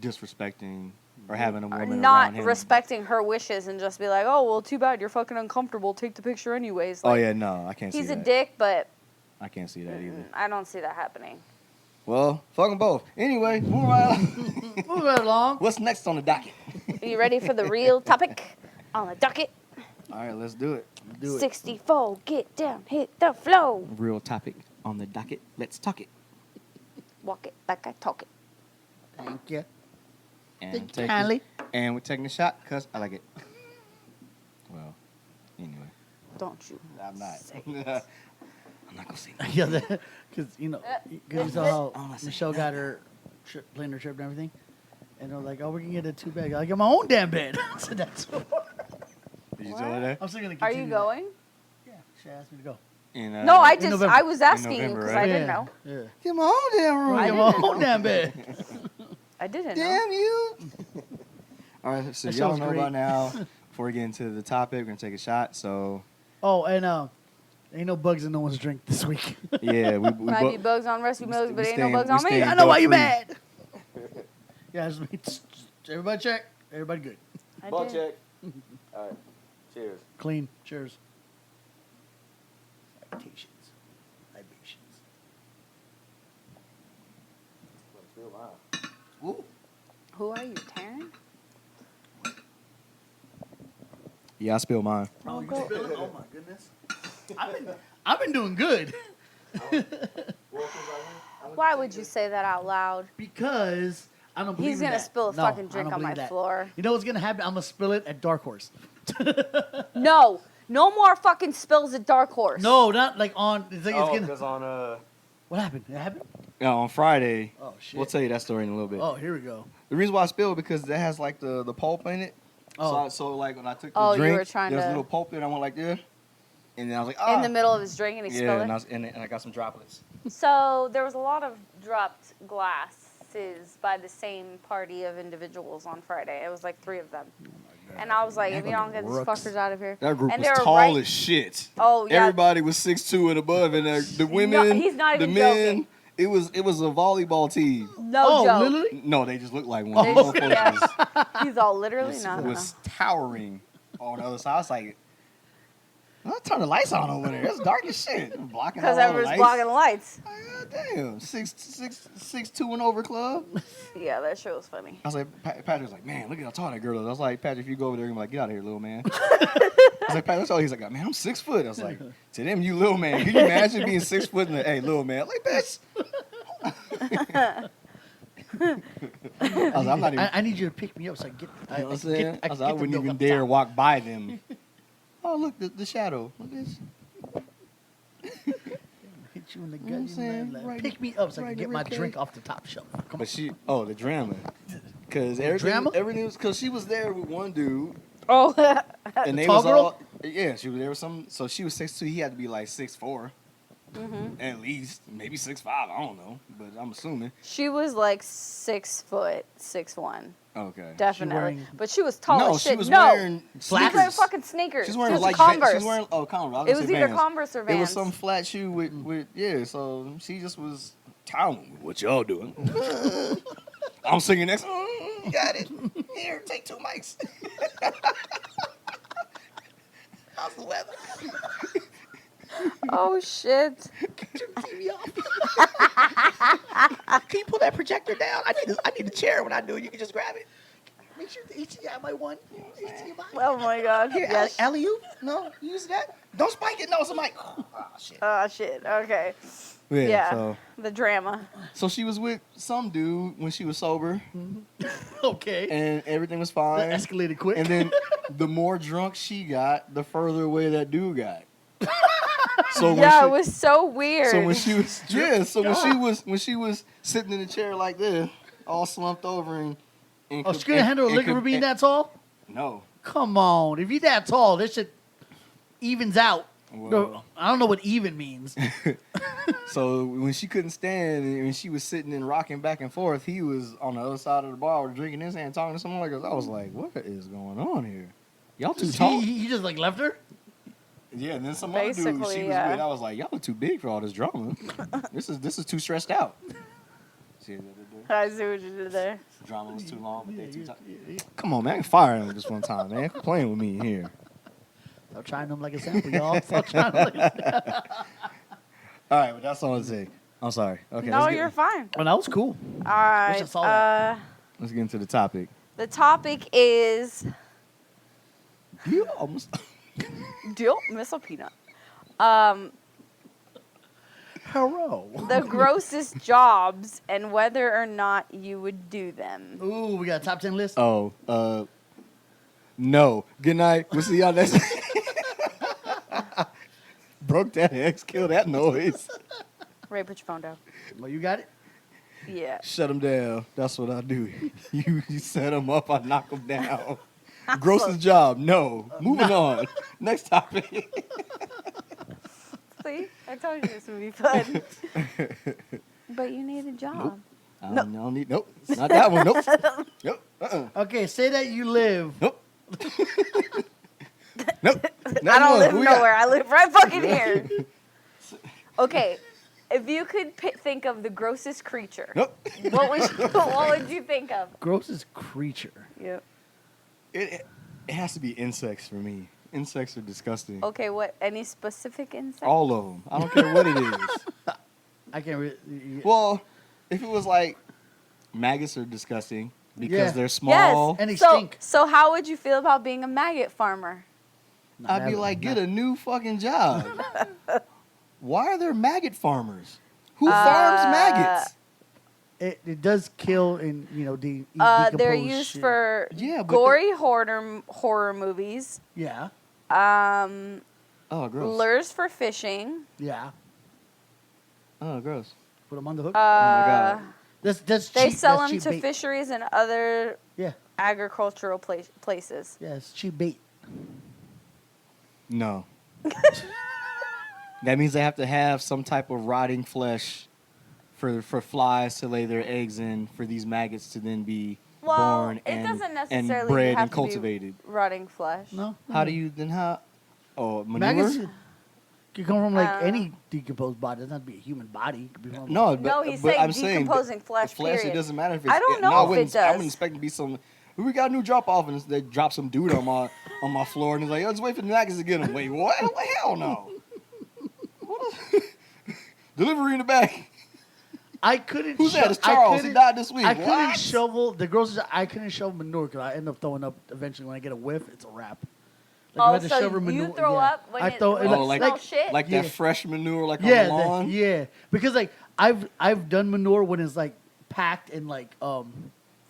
Disrespecting or having a woman not around him. respecting her wishes and just be like, oh, well, too bad. You're fucking uncomfortable. Take the picture anyways. Oh Like, yeah, no, I can't see he's that. a dick, but I can't see that either. I don't see that happening. Well, fuck them both. Anyway, move right move right along. What's next on the docket? Are you ready for the real topic on the docket? All right, let's do it. Do it. 64, get down, hit the flow. Real topic on the docket. Let's talk it. Walk it like I talk it. Thank you. And Thank you take kindly. it. And we're taking a shot because I like it. Well, anyway, Don't you? I'm not. say I'm not gonna say that. Yeah, because you know, because you saw I'm how not saying Michelle got her trip, plane her trip and everything, and they're like, "Oh, we can get a 2-bag." I get my own damn bed. So that's. Did you What? tell her that? I'm still gonna Are continue. you going? Yeah, she asked me to go. In, No, I in just, November. I was asking you November, because right? I didn't know. Yeah. Get my own damn room. I I get my didn't own damn bed. I didn't know. Damn you. All right, so That y'all sounds know great. by now. Before we get into the topic, we're gonna take a shot. So Oh, and ain't no bugs in no one's drink this week. yeah, we Might be bugs on rescue mills, but we ain't no staying- bugs we on me. staying- I know why you bug-free. mad. Yeah, just everybody check. Everybody good. I Ball did. check. All right, cheers. Clean. Cheers. Citations. Libations. Ooh. Who are you, Taryn? Yeah, I spilled mine. Oh, you go- spilling? Oh my goodness. I've been doing good. Why would you say that out loud? Because I don't believe He's in gonna that. spill a No, fucking I drink don't on my believe that. floor. You know what's gonna happen? I'm gonna spill it at Dark Horse. No, no more fucking spills at Dark Horse. No, not like on. It's like Oh, it's gonna. because on What happened? It happened? on Friday, Oh shit. we'll tell you that story in a little bit. Oh, here we go. The reason why I spilled because that has like the pulp in it. Oh. So like when I took the Oh, you drink, were trying there was a to- little pulp in it. I went like this, and then I was like, ah. In the middle of his drink and he Yeah, spilled and it. and I got some droplets. So there was a lot of dropped glasses by the same party of individuals on Friday. It was like 3 of them. And I was like, if you don't get these Rooks. fuckers out of here. That group and was they were tall right- as shit. Oh, yeah. Everybody was 6'2" and above, and the women, he's not the even men, joking. It was a volleyball team. No joke. literally? No, they just looked like one. They- These motherfuckers yeah. He's all literally was, not. was towering on the other side. I was like, I'll turn the lights on over there. It's dark as shit. I'm blocking all Because the everyone's lights. blocking the lights. God damn, 6'2" and over club. Yeah, that shit was funny. I was like, Patrick was like, man, look at how tall that girl is. I was like, Patrick, if you go over there, you're gonna be like, get out of here, little man. I was like, Patrick, that's all. He's like, man, I'm 6 foot. I was like, to them, you little man. Can you imagine being 6 foot and hey, little man, like bitch. I was like, I'm not even. I need you to pick me up so I get. You know what I'm saying? I was like, I get the wouldn't milk even up the dare top. walk by them. Oh, look, the shadow. Look at this. Hit you in the know what I'm gut, you saying? man. Right Pick me up so I right can in get the my rib cage. drink off the top shelf. Come But the drama. Because drama? everything was, because she was there with one dude, Oh, and they tall was girl? all, yeah, she was there with some, so she was 6'2", he had to be like 6'4", at least, maybe 6'5", I don't know, but I'm assuming. she was like 6 foot, 6'1". Okay. Definitely. wearing- But she was tall No, as shit. she was no. wearing She was wearing sneakers. fucking sneakers. She's wearing She was like Converse. she's wearing Converse. It was either Converse or It was Vans. some flat shoe with yeah. So she just was telling what y'all doing. I'm singing next. You got it. Here, take 2 mics. How's the weather? Oh, shit. TV off. Can you pull that projector down? I need a chair when I do it. You can just grab it. Make sure the HDMI one. HDMI. Oh, my God. Here, Yes. alley-oop? No, you use that? Don't spike it. No, it's a mic. Oh, shit. Oh, shit. Okay. Yeah. Yeah. The drama. So she was with some dude when she was sober, Okay. and everything was That fine. escalated quick. And then the more drunk she got, the further away that dude got. So when Yeah, she, it was so weird. So when she was when she was sitting in a chair like this, all slumped over and oh, she's gonna handle a liquor for being that tall? No. Come on. If you're that tall, this shit evens out. Well. I don't know what even means. So when she couldn't stand and when she was sitting and rocking back and forth, he was on the other side of the bar drinking his hand, talking to someone like us. I was like, what is going on here? Y'all too tall? He just like left her? Yeah, and then some other dude she Basically, was yeah. with, I was like, y'all are too big for all this drama. This is too stressed out. See what I did there? I see what you did there. Drama was too long, but they too tight. Yeah. Come on, man, I can fire him this one time, man. Quit playing with me here. Stop trying them like a sample, y'all. Stop trying them like a sample. All right, but that's all I say. I'm sorry. Okay, No, you're fine. Well, that was cool. All right. I saw that. Let's get into the topic. The topic is You almost. Dill Missile Peanut. Hello. The grossest jobs and whether or not you would do them. Ooh, we got a top 10 list? Oh, no. Good night. We'll see y'all next. Broke that X, kill that noise. Ray, put your phone down. Well, you got it? Yeah. Shut them down. That's what I do. You set them up, I knock them down. Grossest job, no. Moving on. Next topic. See, I told you this would be fun. But you need a job. I don't need, nope. Not that one, nope. Nope. Okay, say that you live. Nope. Nope. I don't live nowhere. I live right fucking here. Okay, if you could think of the grossest creature, Nope. what would you think of? Grossest creature. Yep. It has to be insects for me. Insects are disgusting. Okay, what? Any specific insect? All of them. I don't care what it is. I can't really. Well, if it was like maggots are disgusting because Yeah. they're small, And they so, stink. so how would you feel about being a maggot farmer? I'd be like, get a new fucking job. Why are there maggot farmers? Who farms maggots? It does kill and, They're decompose used shit. for Yeah, but gory horror movies. Yeah, Oh, gross. Lures for fishing. yeah. Oh, gross. Put them on the hook. Oh, my God. That's They cheap, sell that's them cheap to bait. fisheries and other Yeah, agricultural places. yeah, it's cheap bait. No. That means they have to have some type of rotting flesh for flies to lay their eggs in, for these maggots to then be Well, born it and, doesn't and necessarily bred have and to cultivated. be rotting flesh. No. How do you then how? Oh, manure. Maggots Could come from like I don't any decomposed body. It doesn't have to be a human body. It could be from No, No, he's but saying I'm saying decomposing flesh, The flesh. period. It doesn't matter if it's. I don't know no, if it I does. wouldn't expect to be some. We got a new drop off, and they drop some dude on my floor, and he's like, "Yo, just wait for the Nuggets to get him." Wait, what? What? Hell no. Delivery in the back. I couldn't. Who's that? It's Charles. He died this week. I couldn't What? shovel the groceries. I couldn't shovel manure because I end up throwing up eventually. When I get a whiff, it's a wrap. Oh, if I had to so shovel you throw yeah. up when I it- throw when Oh, it like smells shit? like Yeah. that fresh manure, like Yeah, on the lawn. yeah. Because like I've done manure when it's like packed and like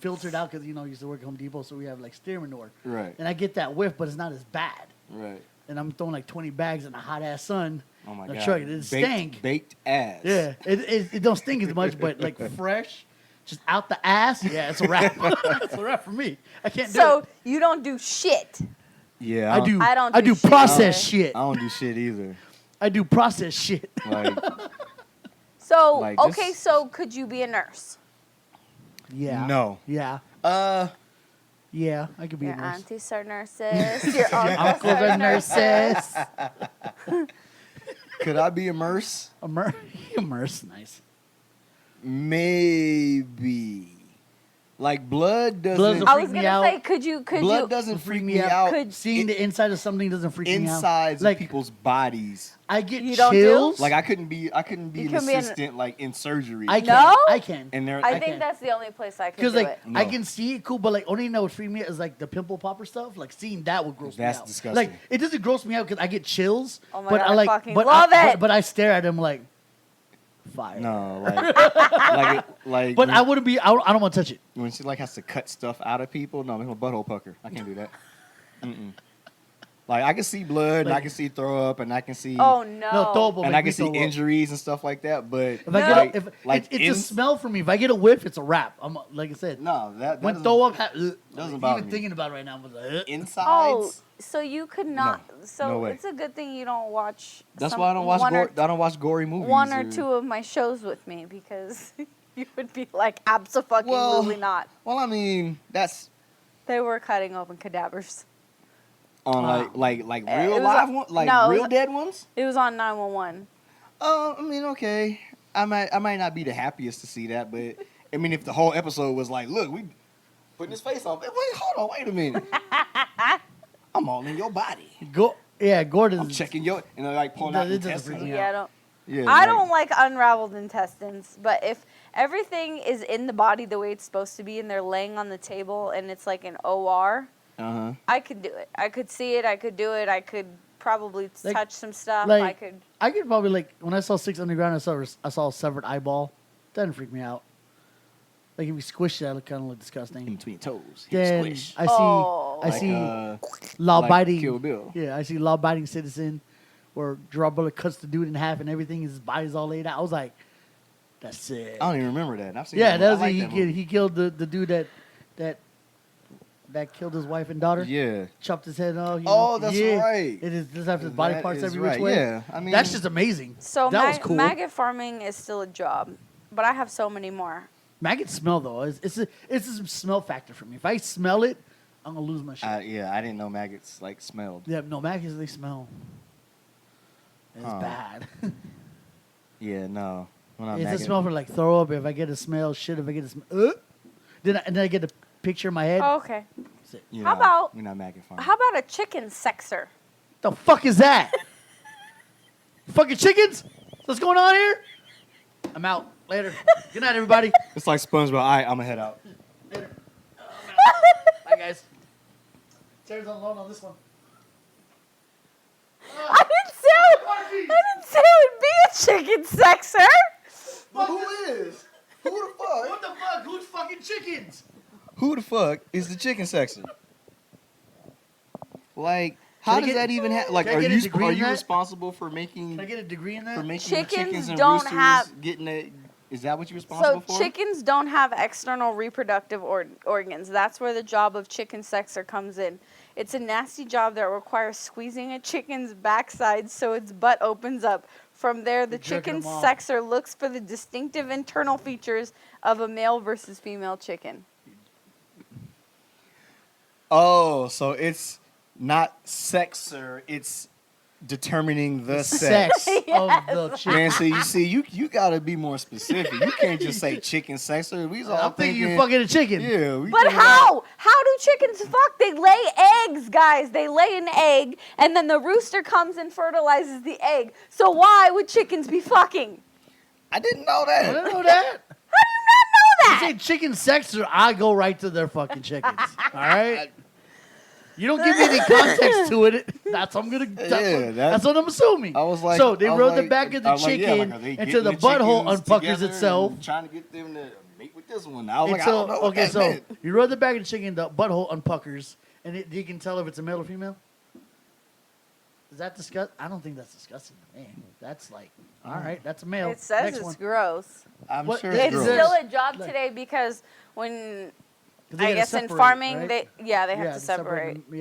filtered out because I used to work at Home Depot, so we have like steer manure. Right. And I get that whiff, but it's not as bad. Right. And I'm throwing like 20 bags in a hot ass sun. Oh my in a god. truck. It stank. Baked ass. Yeah, it don't stink as much, but like fresh, just out the ass. Yeah, it's a wrap. It's a wrap for me. I can't do So it. you don't do shit. Yeah. I do. I don't I do do shit processed either. shit. I don't do shit either. I do processed shit. Like So Like, okay, this- so could you be a nurse? Yeah. No. Yeah. Yeah. I could be Your a nurse. aunties are nurses. Your Uncles are nurses. Could I be a nurse? A nurse, nice. Maybe. Like blood doesn't. Blood's I freak was me gonna out. say, could you? blood doesn't freak me out. Could- Seeing the inside of something doesn't freak me out. Insides Like of people's bodies. I get You don't do? chills. Like I couldn't be You an can be an- assistant like in surgery. I can. No? I can. and there, I I think can. that's the only place I could Because do like it. No. I can see it cool, but like only thing that would freak me out is like the pimple popper stuff. Like seeing that would gross That's me out. disgusting. Like it doesn't gross me out because I get chills. Oh my but God, I I like, fucking but love I, it. But I stare at him like fire. no, like But when, I wouldn't be. I don't want to touch it. when she like has to cut stuff out of people. No, make my butthole pucker. I can't do that. Mm-mm. Like I can see blood, and I Like- can see throw up, and I can see, Oh no! No, throw up will and make I me can see throw up. injuries and stuff like that. But If I No. get like, a, if like it's ins- a smell for me. If I get a whiff, it's a wrap. I'm like I said. No, that When doesn't- throw up, doesn't bother even me. thinking about it right now, I'm like, insides. Oh, so you could not. So no way. it's a good thing you don't watch. That's some- why I don't watch one or- I don't watch gory movies. one or two of my shows with me because you would be like, absolutely Well- not. Well, I mean, that's They were cutting open cadavers. on Wow. like It real was live a- ones, like no, it real was- dead ones. It was on 911. I mean, okay, I might not be the happiest to see that, but I mean, if the whole episode was like, look, we putting his face on, wait, hold on, wait a minute, I'm all in your body, Yeah, Gordon's. I'm checking your, and they're like pulling No, out the it doesn't freak intestines. me Yeah, out. I don't. Yeah, I don't like unraveled intestines, but if everything is in the body the way it's supposed to be and they're laying on the table and it's like an OR, I could do it. I could see it. I could do it. I could probably Like- touch some stuff. like- I could. I could probably like when I saw Six Underground, I saw a severed eyeball. That didn't freak me out. Like if you squish that, it kind of look in disgusting. between toes, Then squish. I see, Oh. I Like, see law like biting. Kill Bill. Yeah, I see law biting citizen, where Gerard Butler cuts the dude in half and everything. His body's all laid out. I was like, that's sick. I don't even remember that. I've seen Yeah, that that was movie. I it. like that movie. He killed the dude that killed his wife and daughter. Yeah. Chopped his head off. Oh, that's yeah. right. It is just after his body That parts is every right. which way. Yeah, I mean, That's just amazing. So that was cool. maggot farming is still a job, but I have so many more. Maggot smell though. It's a smell factor for me. If I smell it, I'm gonna lose my shit. yeah, I didn't know maggots like smelled. Yeah, no maggots they smell. It's Huh. bad. Yeah, no. We're not It's a maggot. smell for like throw up. If I get a smell, shit. If I get a smell, then I get a picture in my head. Oh, okay. You How know, about- we're not maggot farming. How about a chicken sexer? The fuck is that? Fucking chickens? What's going on here? I'm out. Later. Good night, everybody. It's like SpongeBob. All right, I'm gonna head out. Later. Bye, guys. Sarah's on loan on this one. I didn't say it would be a chicken sexer. But who is? Who the fuck? What the fuck? Who's fucking chickens? Who the fuck is the chicken section? Like, how Can I does get- that even happen? Like, can I are get a degree you in that? responsible for making Can I get a degree in that? Chickens chickens and don't roosters have- getting it? Is that what you're So responsible for? chickens don't have external reproductive organs. That's where the job of chicken sexer comes in. It's a nasty job that requires squeezing a chicken's backside so its butt opens up. From there, the You're jerking chicken them off. sexer looks for the distinctive internal features of a male versus female chicken. Oh, so it's not sexer. It's determining the sex sex. of the chicken. Man, so you see, you gotta be more specific. You can't just say chicken sex. We all I'm thinking you fucking a chicken. Yeah. But how? How do chickens fuck? They lay eggs, guys. They lay an egg, and then the rooster comes and fertilizes the egg. So why would chickens be fucking? I didn't know I that. didn't know that. How do you not know You say that? chicken sex, or I go right to their fucking chickens. All right. You don't give me any context to it. That's what I'm gonna. That's what I'm assuming. I was like, so they rode the back of the chicken are they until the getting butthole chickens unpuckers together itself. and trying to get them to mate with this one. I was like, I Until, don't know what okay, that so meant. you rode the back of the chicken, the butthole unpuckers, and you can tell if it's a male or female. Is that disgusting? I don't think that's disgusting to me. That's like, all right, that's a male. It says Next it's one. gross. I'm What- sure It's It's gross. still a job Like- today because when 'Cause they I gotta guess in separate, farming right? they have to separate. them,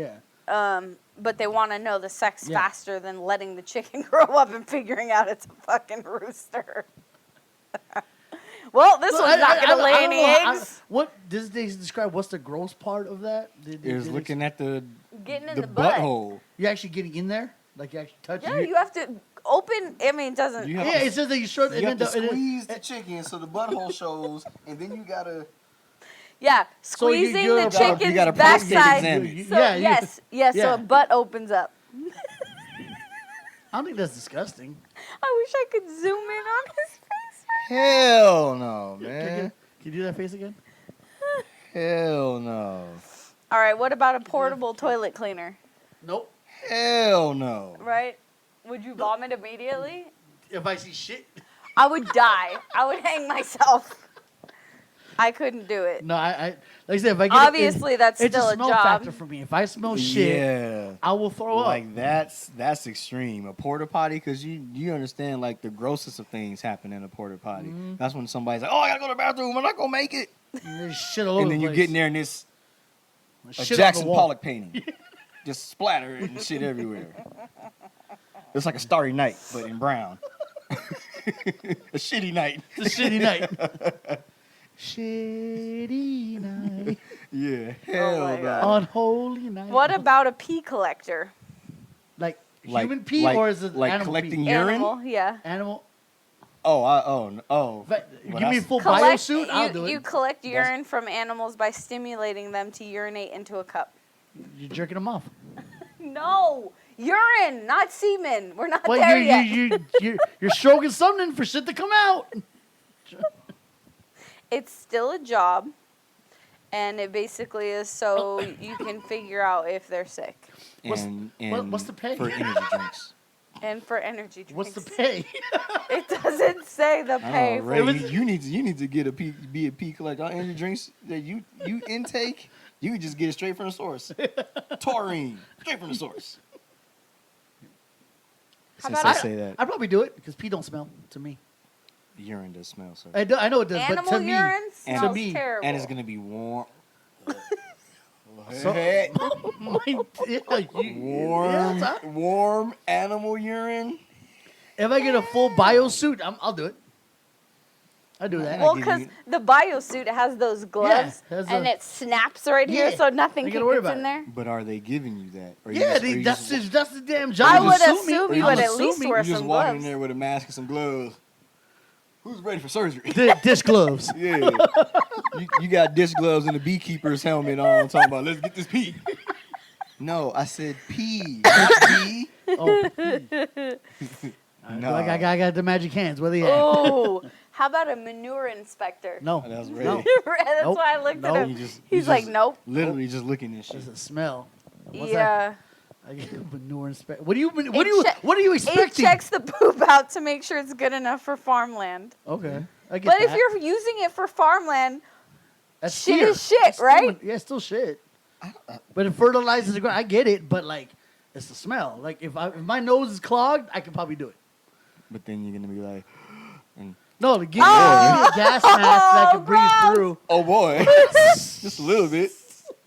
Yeah. But they want to know the sex Yeah. faster than letting the chicken grow up and figuring out it's a fucking rooster. Well, this So one's not I going to lay don't any know, eggs. what does they describe? What's the gross part of that? It was looking at the Getting in the butt. butthole. You actually getting in there, like you actually touching Yeah, it. you have to open. I mean, it doesn't. You have Yeah, to- it says that you short. You have to squeeze the chicken so the butthole shows, and then you gotta. Yeah, So you- squeezing you're the about- you chicken's gotta prostate backside. examine. So Yeah, yes, yeah. so a butt opens up. I don't think that's disgusting. I wish I could zoom in on his face. Hell no, Can man. you do that face again? Hell no. All right, what about a portable toilet cleaner? Nope. Hell no. Right? Would you vomit immediately? If I see shit. I would die. I would hang myself. I couldn't do it. No, I like I said, if I get Obviously, that's it's still a a smell job. factor for me. If I smell shit, Yeah. I will throw up. Like that's extreme. A porta potty, because you understand like the grossest of things happen in a porta potty. Mm-hmm. That's when somebody's like, oh, I gotta go to the bathroom. I'm not gonna make it. And there's shit all over And then the you place. get in there and it's a Shit on the Jackson wall. Pollock painting, just splatter and shit everywhere. It's like a Starry Night, but in brown. A shitty night. It's a shitty night. Shitty night. Yeah, hell my no. God. Unholy night. What about a pee collector? Like Like- human pee like- or is it like animal collecting pee? urine? Animal, yeah. Animal. Oh. Give me a full Collect, biosuit. I'll do it. you collect urine from animals by stimulating them to urinate into a cup. You're jerking them off. No, urine, not semen. We're not Well, there yet. you're stroking something for shit to come out. It's still a job, and it basically is so you can figure out if they're sick. And what's the pay? for energy drinks? And for energy drinks. What's the pay? It doesn't say the pay. Oh, for Ray, you need to get be a pee collector. All energy drinks that you intake, you can just get it straight from the source. Taurine, straight from the source. How Since about I say that, I'd probably do it because pee don't smell to me. urine does smell, sir. I know it does, Animal but to me, urine And- smells me, terrible. And it's gonna be warm. So- Hey, warm. warm animal urine. If I get a full biosuit, I'll do it. I'll do that. Well, give because you- the biosuit has those gloves, has and a- it snaps right here, Yeah, so nothing ain't can gotta worry get about in it. there. But are they giving you that? Or you Yeah, just- or you that's just- that's the damn job. I I'm would assuming. assume you I'm would at least assuming. wear you just some walk in gloves. there with a mask and some gloves. Who's ready for surgery? Dish gloves. Yeah. you got dish gloves and a beekeeper's helmet on, talking about, let's get this pee. No, I said pee. Not pee. Oh, No. like I got the magic hands. Where they at? Oh, how about a manure inspector? No, That's no. right. That's Nope. why I looked Nope. at You him. just- you He's like, just nope. Literally just looking at shit. There's a smell. What's Yeah. that? I get manure inspect. What are you It expecting? checks the poop out to make sure it's good enough for farmland. Okay, I get But that. if you're using it for farmland, That's shit fear. is shit, That's still- right? yeah, it's still shit. But it fertilizes the ground. I get it, but like, it's the smell. Like if my nose is clogged, I could probably do it. But then you're going to be like, No, to give me a gas mask that I can breathe gross. through. oh boy. Just a little bit.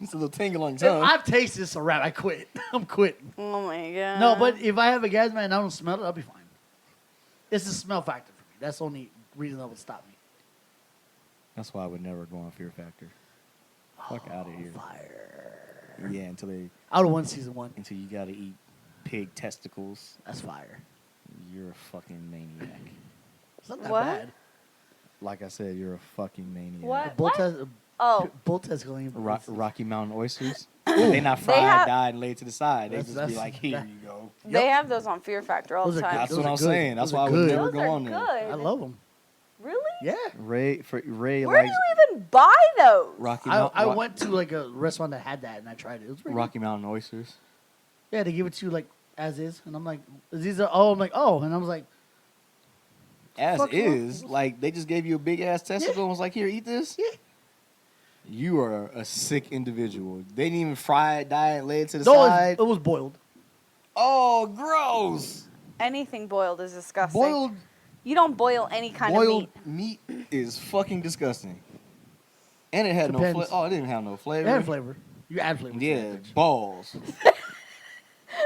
Just a little tingle on your If tongue. I've tasted this, a wrap. I quit. I'm quitting. oh my god. No, but if I have a gas mask and I don't smell it, I'll be fine. It's the smell factor for me. That's the only reason that would stop me. That's why I would never go on Fear Factor. Fuck out of here. Fire. Yeah, until I would have won season 1. you got to eat pig testicles. That's fire. You're a fucking maniac. It's not that What? bad. Like I said, you're a fucking maniac. What? Bull, Oh. bull testicle ain't- Rocky Mountain oysters. They not fried, have- dyed, and laid to the side. They That's- just be that's- like, here that- you go. They have those on Fear Factor all Those the are time. That's Those what are I'm good. saying. That's Those why are I would good. never Those go are on there. good. I love them. Really? Yeah. Ray Where do likes you even buy those? Rocky I Mountain. went to like a restaurant that had that and I tried it. It was pretty Rocky Mountain oysters. good. Yeah, they give it to you like as is, and I'm like, these are oh, I'm like oh, and I was like, As Fuck is, off. like they just gave you a big ass testicle and was like, here, eat this. yeah. You are a sick individual. They didn't even fry it, dye it, lay it to the No, side. it was boiled. Oh, gross. Anything boiled is disgusting. Boiled You don't boil any kind of boiled meat. meat is fucking disgusting. And it had no Depends. flavor. Oh, it didn't have no flavor. It had flavor. You add flavor. to Yeah, it, bitch. balls.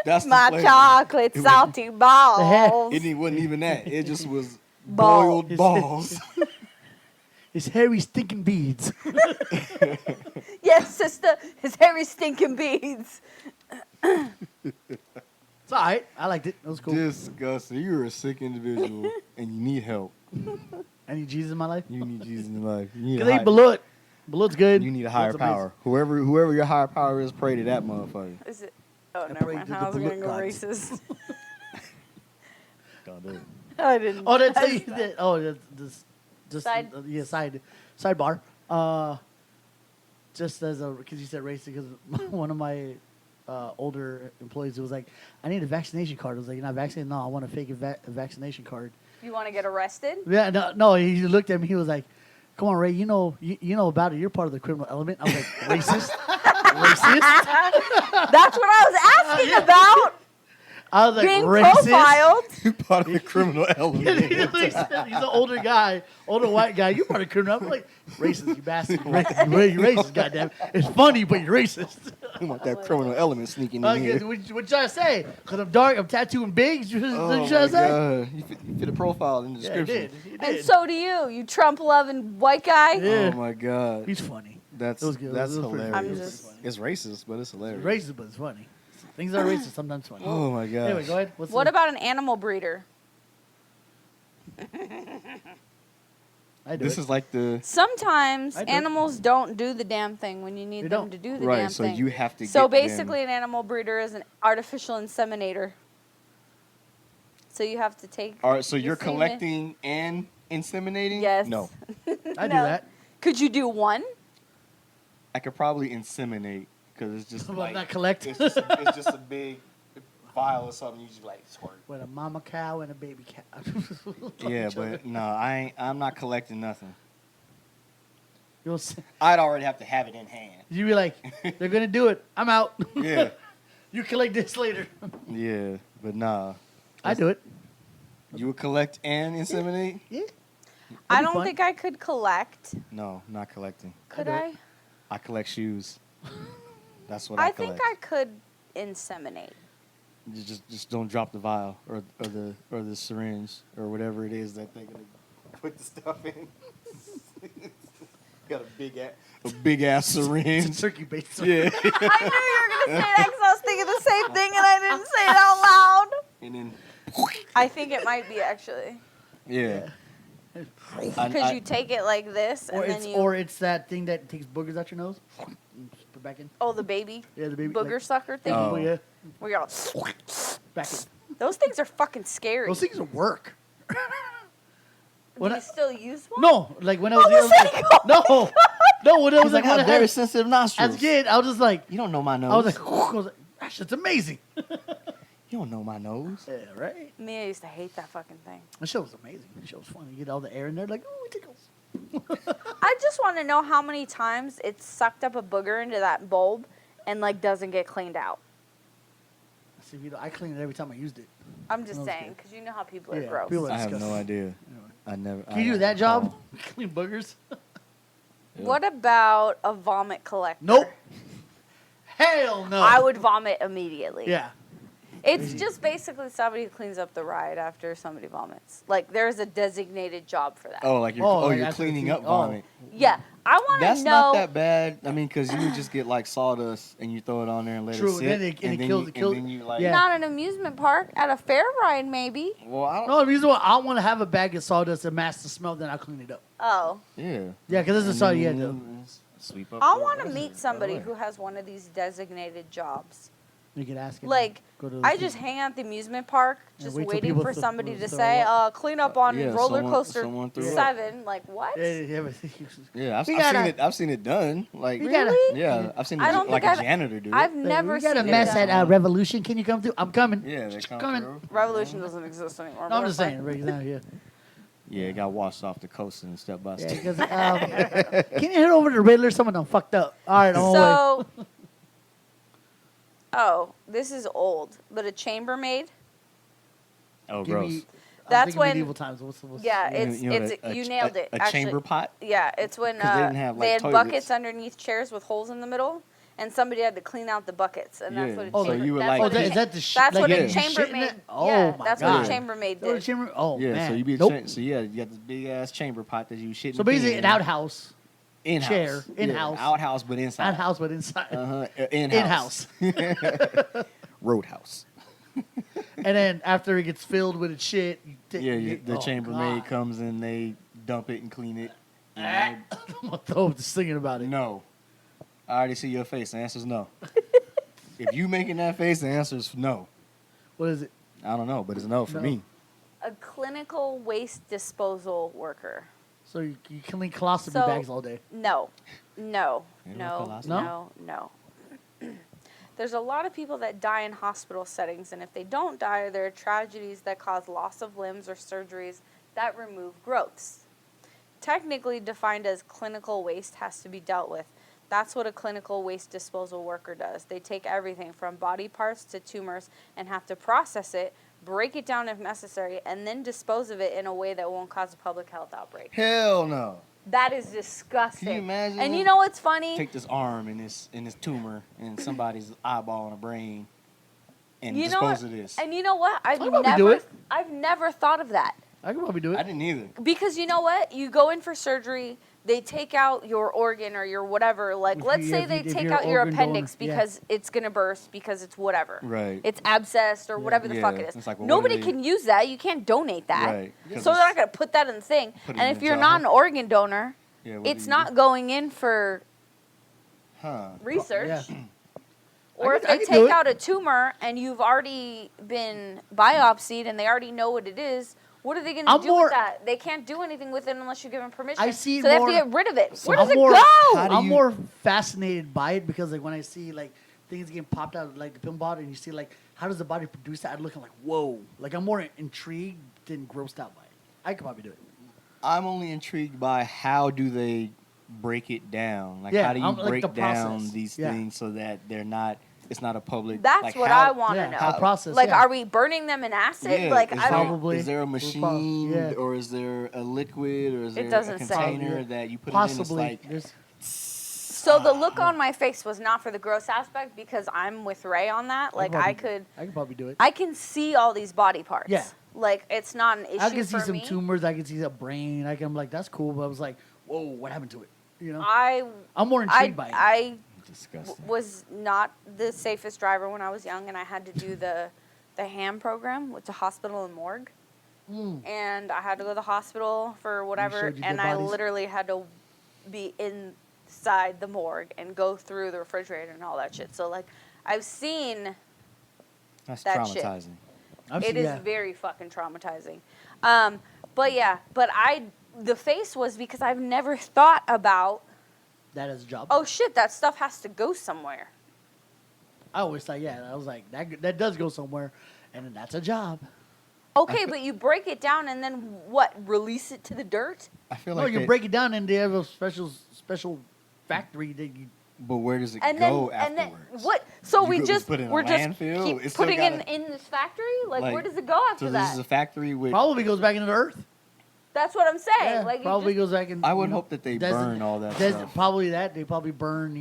That's the My flavor. chocolate It was- salty balls. It wasn't even that. It just was Balls. boiled balls. It's hairy stinking beads. Yes, sister. His hairy stinking beads. It's all right. I liked it. It was cool. Disgusting. You're a sick individual and you need help. I need Jesus in my life. You need Jesus in your life. You need, Because I eat balut. Bulut's good. you need a higher Bulut's amazing. power. Whoever your higher power is, pray to that motherfucker. Is it? Oh, I never pray mind. to I the was going to bullet go gods. racist. Don't do it. I didn't. Oh, that's That's- that. Oh, that's just Side- yeah, sidebar. Just as a because you said racist, because one of my older employees was like, I need a vaccination card. I was like, you're not vaccinated? No, I want a fake vaccination card. You want to get arrested? Yeah, no. He looked at me. He was like, "Come on, Ray. You know about it. You're part of the criminal element." I was like, "Racist, racist." That's what I was asking about. I was like, Being "Racist." profiled. You part of the criminal element. He's an older guy, older white guy. You part of criminal. I'm like, racist, you bastard. You're racist, goddamn. It's funny, but you're racist. You want that criminal element sneaking in Okay, here. what you trying to say? Because I'm dark, I'm tattooed and big? You Oh trying my to say? God. You fit a profile in the Yeah, he description. did. He And did. so do you Trump-loving white guy. Yeah. Oh my God. He's funny. That's It was good. that's It was pretty hilarious. I'm just- It's racist, but it's It's hilarious. racist, but it's funny. Things that are racist sometimes funny. Oh my God. Anyway, go ahead. What about an animal breeder? I do This it. is like the Sometimes I do. animals don't do the damn thing when you need They them don't. to do the right. damn So thing. you have to. So get them- basically, an animal breeder is an artificial inseminator. So you have to take. All right. So the you're semen. collecting and inseminating. Yes. No, I do No. that. Could you do one? I could probably inseminate because it's just Well, like not collect. It's just a big vial or something. You just like squirt. With a mama cow and a baby cow. Yeah, but no, I'm not collecting nothing. You'll see. I'd already have to have it in hand. You be like, they're gonna do it. I'm out. Yeah, You collect this later. yeah, but nah. I do it. You would collect and inseminate? Yeah. I That'd be don't fun. think I could collect. No, not collecting. Could do it. I? I collect shoes. That's what I I collect. think I could inseminate. You just don't drop the vial or the syringe or whatever it is that they're gonna put the stuff in. Got a big ass It's a syringe. turkey based. Yeah, I knew you were gonna say that because I was thinking the same thing and I didn't say it out loud. and then I think it might be actually yeah. because you take it like this and then you. Or it's that thing that takes boogers out your nose. And just put back in. Oh, the baby Yeah, the baby booger like, sucker thing. Oh. Oh yeah. Where you're all, Back in. those things are fucking scary. Those things work. Do when you I- still use one? No, like when I was I was little- like, oh no, no, when I was He's like like, when I I have very had, sensitive nostrils. as a kid, I was just like, You don't know my nose. I was like, gosh, it's amazing. You don't know my nose. Yeah, right. Me, I used to hate that fucking thing. The show was amazing. The show was fun. You get all the air in there, like, oh, it tickles. I just want to know how many times it's sucked up a booger into that bulb and like doesn't get cleaned out. See, I cleaned it every time I used it. I'm just That was saying good. because you know how people are Yeah, gross. people are- I have no disgusting. idea. Anyway. I never. Can you do that job? Clean boogers? What about a vomit collector? Nope. Hell no. I would vomit immediately. Yeah. It's just basically somebody who cleans up the ride after somebody vomits. Like, there's a designated job for that. Oh, like you're, like you're after cleaning the- up vomit. Yeah, I want That's to know. not that bad. I mean, because you would just get like sawdust and you throw it on there and let True, it sit. and then it kills- and kills- then you like. yeah. Not an amusement park, at a fair ride, maybe. Well, I don't. No, the reason why I want to have a bag of sawdust and mask the smell, then I'll clean it up. Oh. Yeah. Yeah, because this is And all you then had to. Sweep up. I the- want to that's meet it. somebody Alright. who has one of these designated jobs. You can ask him. Like, Go to I the- just hang out at the amusement park, Yeah, just wait till waiting people for throw- somebody to throw say, up. clean up on Yeah, roller someone- coaster someone threw up. 7. Like, what? Yeah, but Yeah, I've We seen gotta- it. I've seen it done. Like, We gotta- Really? yeah, I've seen I it, don't like think a janitor do it. I've never we seen got a it mess done. at Revolution. Can you come through? I'm coming. Yeah, they come coming. through. Revolution doesn't exist anymore. No, but I'm just that's saying. fine. Right now, yeah. Yeah, it got washed off the coast and step by Yeah, step. because, can you head over to Riddler? Someone done fucked up. All right, on my way. So, oh, this is old, but a chambermaid. Oh, Give gross. me- I'm That's thinking when- medieval times. What's Yeah, You know- it's you know it's the- you ch- nailed it. A actually. chamber pot. Yeah, it's when 'Cause they didn't have, they like, had buckets toilets. underneath chairs with holes in the middle, and somebody had to clean out the buckets, and that's Yeah. what a Oh, so chamber. you were that's like- what Oh, a is cha- that the sh- That's like what you a shit in chambermaid. it? Oh, yeah, my that's God. what a chambermaid Oh, the did. chamber- oh, Yeah, man. so you be Nope. so yeah, you got this big ass chamber pot that you shit. So basically, an outhouse. in-house. chair, Yeah, in-house. outhouse, but inside. Outhouse, but inside. In-house. Roadhouse. And then after it gets filled with its shit, The chambermaid comes and they dump it and clean it. I'm gonna throw up just thinking about it. No. I already see your face. The answer's no. If you making that face, the answer's no. What is it? I don't know, but it's no for No. me. A clinical waste disposal worker. So you clean colostomy So- bags all day. No, no, They don't no, colostomy? no, no. There's a lot of people that die in hospital settings, and if they don't die, there are tragedies that cause loss of limbs or surgeries that remove growths. Technically defined as clinical waste has to be dealt with. That's what a clinical waste disposal worker does. They take everything from body parts to tumors and have to process it, break it down if necessary, and then dispose of it in a way that won't cause a public health outbreak. Hell no. That is disgusting. Can you imagine? And you know what's funny? Take this arm and this tumor and somebody's eyeball and a brain and You know dispose what? of this. And you know what? I'd probably do it. I've never thought of that. I could probably do I it. didn't either. Because you know what? You go in for surgery, they take out your organ or your whatever. Like, If let's you- say if they you- if take you're out your organ donor, appendix yeah. because it's going to burst, because it's whatever. Right. It's abscessed or whatever the fuck Yeah, it is. it's like, well, what do Nobody they- can use that. You can't donate that. Right, 'cause So they're it's- not going to put that in the thing. Put it And in if the you're jar. not an organ donor, Yeah, what do it's you not do? going in for Huh. research. Yeah. Or I if could- I they could do take it. out a tumor and you've already been biopsied and they already know what it is, what are they going to I'm do more- with that? They can't do anything with it unless you give them permission. I see so they have more- to get rid of it. So Where does I'm it more- go? How do I'm you- more fascinated by it because like when I see like things getting popped out like the pill bottle and you see like how does the body produce that, I'm looking like whoa. Like I'm more intrigued than grossed out by it. I could probably do it. I'm only intrigued by how do they break it down? Like Yeah, how do you I'm- like break the down process. these Yeah. things so that they're not it's not a public That's like what how- I want to Yeah, know. how process, like, yeah. are we burning them in acid? Yeah, like, is I there, don't. Probably. is there a machine Yeah. or is there a liquid or is It there a doesn't say. container Yeah. that you put Possibly. it in? It's like There's- So the look on my face was not for the gross aspect because I'm with Ray on that. Like, probably- I could, I could probably do it. I can see all these body parts. Yeah. Like, it's not an issue I can see for some me. tumors. I can see a brain. I'm like, that's cool. But I was like, whoa, what happened to it? You know, I'm more intrigued by it. I disgusting. was not the safest driver when I was young, and I had to do the ham program with the hospital and morgue. Mm. And I had to go to the hospital for whatever, showed you and dead I bodies? literally had to be inside the morgue and go through the refrigerator and all that shit. So, like, I've seen That's that shit. traumatizing. it is very fucking traumatizing. But yeah, the face was because I've never thought about, that as a job. oh shit, that stuff has to go somewhere. I always thought, yeah. I was like, that does go somewhere, and then that's a job. Okay, but you break it down and then what? Release it to the dirt? I feel No, like you they- break it down and they have a special factory that you. but where does it And go then afterwards? what? So You we could just put it in a we're just landfill? keep It's still putting gotta- in this factory? Like, where Like, does it go after So that? this is a factory with. Probably goes back into the earth. That's what I'm saying. Yeah, like, you probably just, goes back in. I would hope that they burn all that stuff. Probably that they probably burn.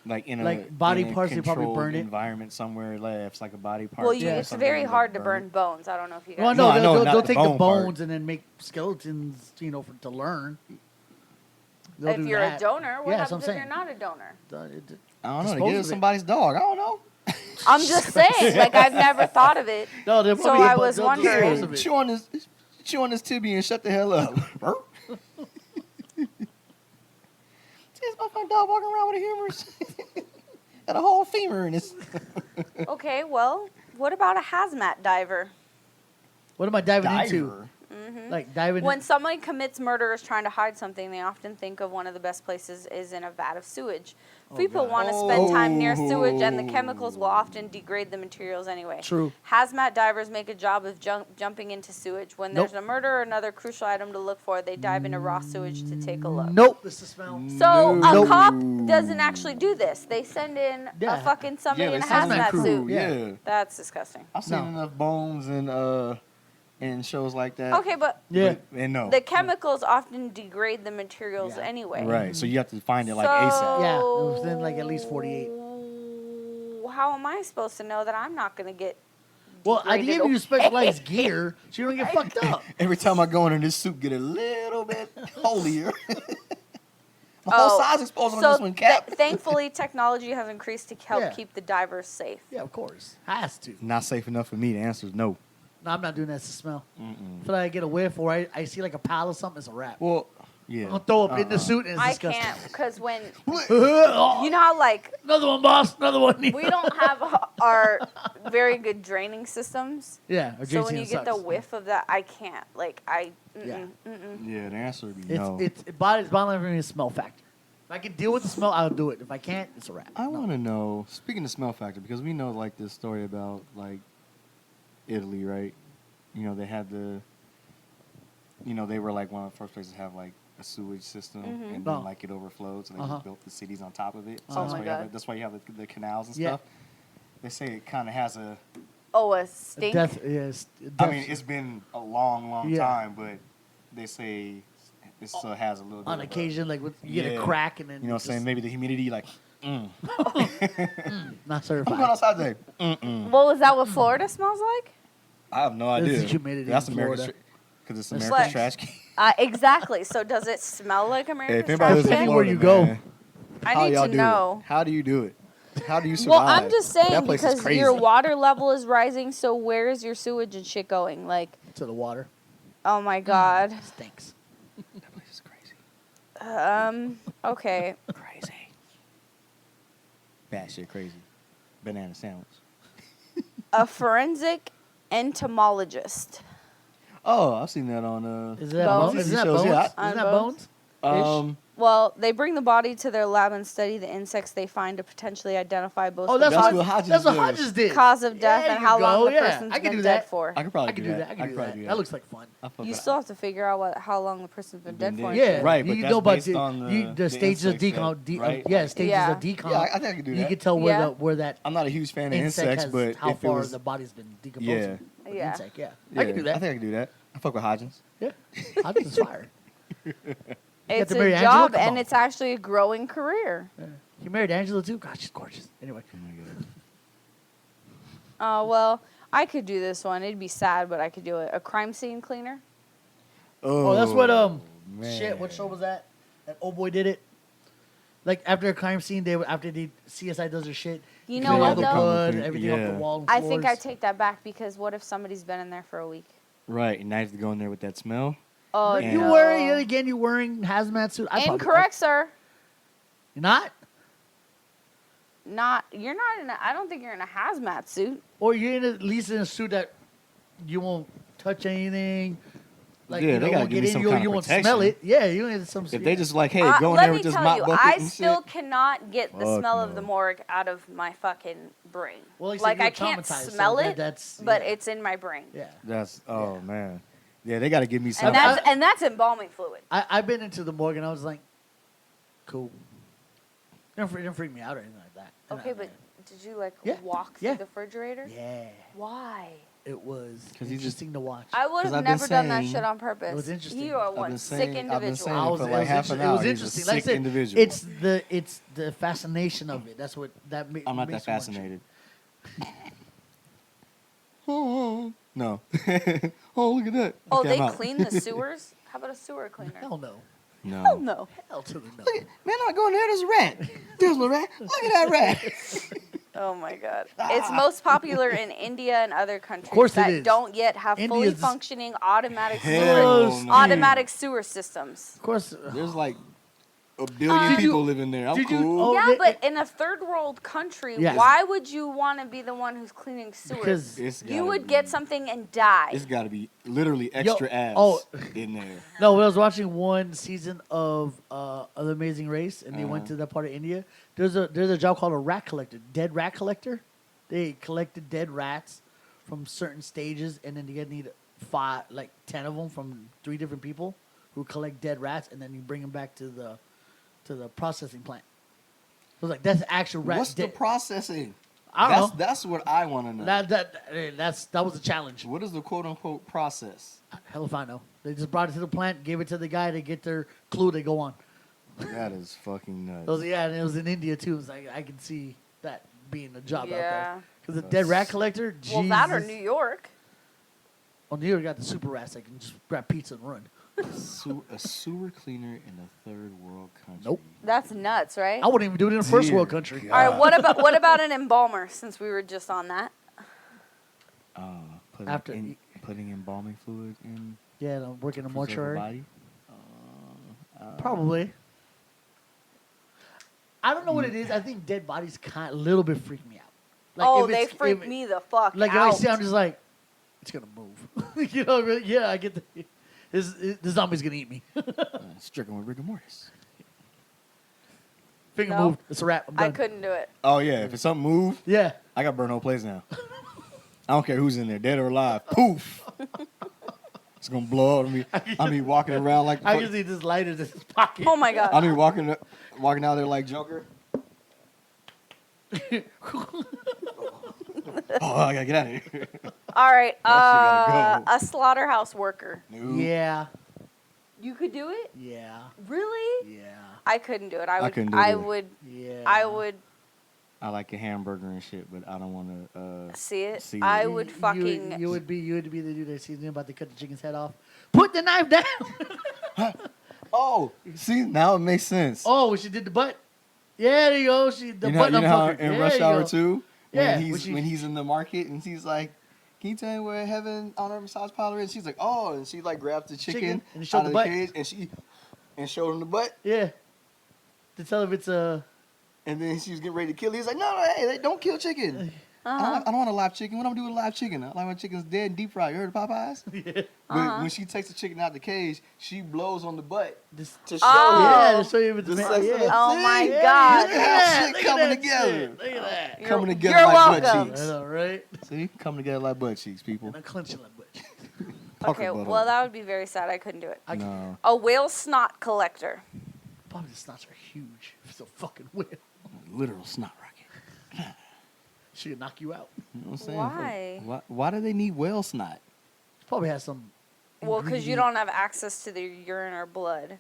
Like in Like body in a parts, they probably controlled burn it. environment somewhere. Like if it's like a body part. Well, or it's something, very like, hard to burn burn it. bones. I don't know if you guys. Well, No, I know, they'll not the take the bone part. bones and then make skeletons, to learn. They'll If do you're that. a donor, what Yeah, that's happens what if I'm you're not a donor? I don't know. They Dispose get it of it. somebody's dog. I don't know. I'm just saying, like I've never thought of it. No, they'll So probably- I was they'll wondering- dispose of it. Chew on this tibia and shut the hell up. See this motherfucking dog walking around with a humerus and a whole femur in his. Okay, well, what about a hazmat diver? What am I diving into? Diver. Like diving. When someone commits murder or is trying to hide something, they often think of one of the best places is in a vat of sewage. People want to spend time near sewage, and the chemicals will often degrade the materials anyway. True. Hazmat divers make a job of jumping into sewage. When there's Nope. a murder or another crucial item to look for, they dive into raw sewage to take a look. Nope. It's the smell. So Nope. a cop doesn't actually do this. They send in Yeah. a fucking somebody Yeah, in a they send in a hazmat crew. suit. Yeah. That's disgusting. I've seen No. enough bones in shows like that. Okay, but Yeah. And no. the chemicals often degrade the materials Yeah. anyway. Right. So you have to find it like So- ASAP. Yeah, it was within, like, at least 48. How am I supposed to know that I'm not going to get Well, I degraded give you away? specialized gear so you don't get fucked up. Every time I go in this soup, get a little bit holier. My whole size exposed on so this one, Cap. Thankfully, technology has increased to help Yeah. keep the divers safe. Yeah, of course. Has to. Not safe enough for me. The answer is no. No, I'm not doing that. It's the smell. If I get a whiff or I see like a pile of something, it's a wrap. Well, yeah. I'm going to throw up in the suit and it's I disgusting. can't because when Oh, you know how like another one, boss. Another one. we don't have our very good draining systems. Yeah, our So when JC you get the sucks. whiff of that, I can't. Like I. Yeah. Yeah, the answer would be It's no. bottom line for me is smell factor. If I can deal with the smell, I'll do it. If I can't, it's a wrap. I No. want to know, speaking of smell factor, because we know like this story about like Italy, right? They had they were like one of the first places to have like a sewage system, and then Oh. like it overflowed, so they Uh-huh. just built the cities on top of it. So Oh that's, my why you have God. that's why you have the canals and Yeah. stuff. They say it kind of has a. Oh, a stink. Death, yes. I mean, it's been a long Yeah. time, but they say it still has a little bit on of occasion, like you get a Yeah. crack and then You know what I'm saying? Maybe the humidity, like, not I'm certified. going outside today. Well, is that what Florida smells like? I have no This idea. is humidity That's in America's Florida. because it's It's America's like- trash can. Exactly. So does it smell like Hey, American if anybody lives trash in can? Florida, Florida, where you man, I how need y'all to do know. it? How do you do it? How do you survive? Well, I'm just saying that place is because crazy. your water level is rising. So where is your sewage and shit going? Like, to the water. oh my god. Stinks. That place is crazy. Okay. Crazy. Bad shit, crazy. Banana sandwich. A forensic entomologist. Oh, I've seen that on. Is that Bones? bones? Isn't that Shows, bones? yeah. Isn't that Bones? bones? Well, they bring the body to their lab and study the insects they find to potentially identify both Oh, the that's That's what what Hodges That's what does. Hodges did. cause of death There and you how long go, the yeah. person's I can been do dead that. for. I could probably I can do that. I can do probably that. That looks like fun. I fuck You with still have to figure out how long the person's been dead Been for. dead. and Yeah, shit. Right, but you that's know about based the, on the the stages of insects decom. that- right? Yeah, stages Yeah. of decom. Yeah, I think I can do You that. can tell Yeah. where that I'm not a huge fan of insect insects, has, but how if it far was, the body's been decomposing. Yeah. with Yeah. insect, yeah. yeah, I can do that. I think I can do that. I fuck with Hodgins. Yeah, I think it's fire. It's to a marry Angela? job Come and on. it's actually a growing career. Yeah. You married Angela too? God, she's gorgeous. Anyway, Oh my god. Well, I could do this one. It'd be sad, but I could do it. A crime scene cleaner. oh, that's what man. shit. What show was that? That old boy did it. Like after a crime scene, after the CSI does their shit. You clean know all what, the though? blood, everything off Yeah. the wall. And I think I floors. take that back because what if somebody's been in there for a week? Right, and now you have to go in there with that smell. Oh, And- You no. wearing yet again? You wearing hazmat suit? I probably- Incorrect, sir. You're not, You're not in a, I don't think you're in a hazmat suit. or you're in at least in a suit that you won't touch anything. Like Yeah, you they know, gotta won't give get me in some you, kind you of won't protection. smell it. Yeah, you need some. If they just like, hey, go in Let there me with this tell mop you, bucket I and still shit. cannot get the Fuck smell of no. the morgue out of my fucking brain. Well, like you're I can't traumatized, so smell it, that's but yeah. it's in my brain. Yeah, That's man. Yeah, they got to give me some. And that's embalming fluid. I've been into the morgue and I was like, cool. It didn't freak me out or anything like that. Okay, but did you like Yeah. walk Yeah. through the refrigerator? Yeah. Why? it was 'Cause he's just- interesting to watch. I would 'Cause have I've been never done that saying- shit on purpose. It was interesting. You are I've one been sick saying- I've been individual. saying- for like half an it hour, was he's a interesting. Like I sick said, individual. it's the fascination of it. That's what that. I'm not that makes me watch it. fascinated. Oh, no. Oh, look at that. Oh, Okay, they I'm out. clean the sewers? How about a sewer cleaner? Hell no. No. Hell no. Hell to the no. Look at, man, I'm going there. There's a rat. There's a rat. Look at that rat. Oh my god. It's most popular in India and other countries course it that is. don't yet have fully India's- functioning automatic Hell sewer, no. automatic sewer systems. Of course. There's like a billion Did you- people living there. I'm did you- cool. oh, Yeah, they- but in a third world country, Yes. why would you want to be the one who's cleaning sewers? Because It's you gotta would be- get something and die. It's got to be literally extra ass oh. in there. No, when I was watching one season of The Amazing Race, and they went Uh-huh. to that part of India. There's a job called a rat collector, dead rat collector. They collected dead rats from certain stages, and then you need 10 of them from 3 different people who collect dead rats, and then you bring them back to the processing plant. So it's like that's actual rat. What's the processing? I don't know. That's what I want to know. That was a challenge. What is the quote unquote process? Hell if I know. They just brought it to the plant, gave it to the guy, they get their clue, they go on. That is fucking nuts. It was, yeah, and it was in India too. It was like I can see that being a job out Yeah. there. Because the dead rat collector, Well, that or Jesus. New York. Well, New York got the super rats that can just grab pizza and run. A sewer cleaner in a third world country. Nope. That's nuts, right? I wouldn't even do it in a first Dear world country. God. All right, what about an embalmer? Since we were just on that. Putting embalming fluid in Yeah, and I'm working in a to preserve mortuary. body. Probably. I don't know what it is. I think dead bodies a little bit freak me out. Like Oh, if they it's- freak if- me the fuck Like if out. I see, I'm just like, it's gonna move. You know, really? Yeah, I get the zombie's gonna eat me. Stricken with rigor mortis. Finger No. moved. It's a wrap. I'm I done. couldn't do it. Oh yeah, if it's something move, Yeah. I got burn whole place now. I don't care who's in there, dead or alive. Poof. It's gonna blow up on me. I'll be walking around like I can see this lighter in his pocket. Oh my god. I'll be walking out there like Joker. Oh, I gotta get out of here. All right, That shit gotta go. a slaughterhouse worker. No. Yeah. You could do it? Yeah. Really? Yeah. I couldn't do it. I would. couldn't do it I either. would. Yeah. I would I like a hamburger and shit, but I don't want to. see it. See I it. would fucking. You would be the dude that sees me about to cut the chicken's head off. Put the knife down. Oh, see now it makes sense. Oh, she did the butt. Yeah, there you go. The you know, button you know how fucker. in Yeah, Rush there you Hour go. 2, Yeah, when he's in the market and he's like, "Can you tell me where Heaven on her massage parlor is?" She's like, "Oh," and she like grabbed the chicken and showed out the of butt. cage and showed him the butt, Yeah. To tell if it's a. and then she was getting ready to kill it. He's like, "No, hey, don't kill chicken. Uh-huh. I don't want a live chicken. What I'm gonna do with a live chicken? I like my chicken's dead and deep fried. You heard of Popeyes?" Yeah. When she takes the chicken out of the cage, she blows on the butt This, to show Oh. Yeah, to show you if it's the man. sex of the Yeah. Oh thing. my Yeah, God. Look at how shit Look at coming that together. shit. Look at that. You're- Coming together you're like welcome. butt I cheeks. know, right? See, coming together like butt cheeks, people. And I'm clenching like butt. Okay, Talk about well it. that would be very sad. I couldn't do it. No. A whale snot collector. Probably the snots are huge. It's a fucking whale. Literal snot rocket. She could knock you out. You know what I'm saying? Why? Why do they need whale snot? Probably has some. Well, because you ingredient- don't have access to their urine or blood.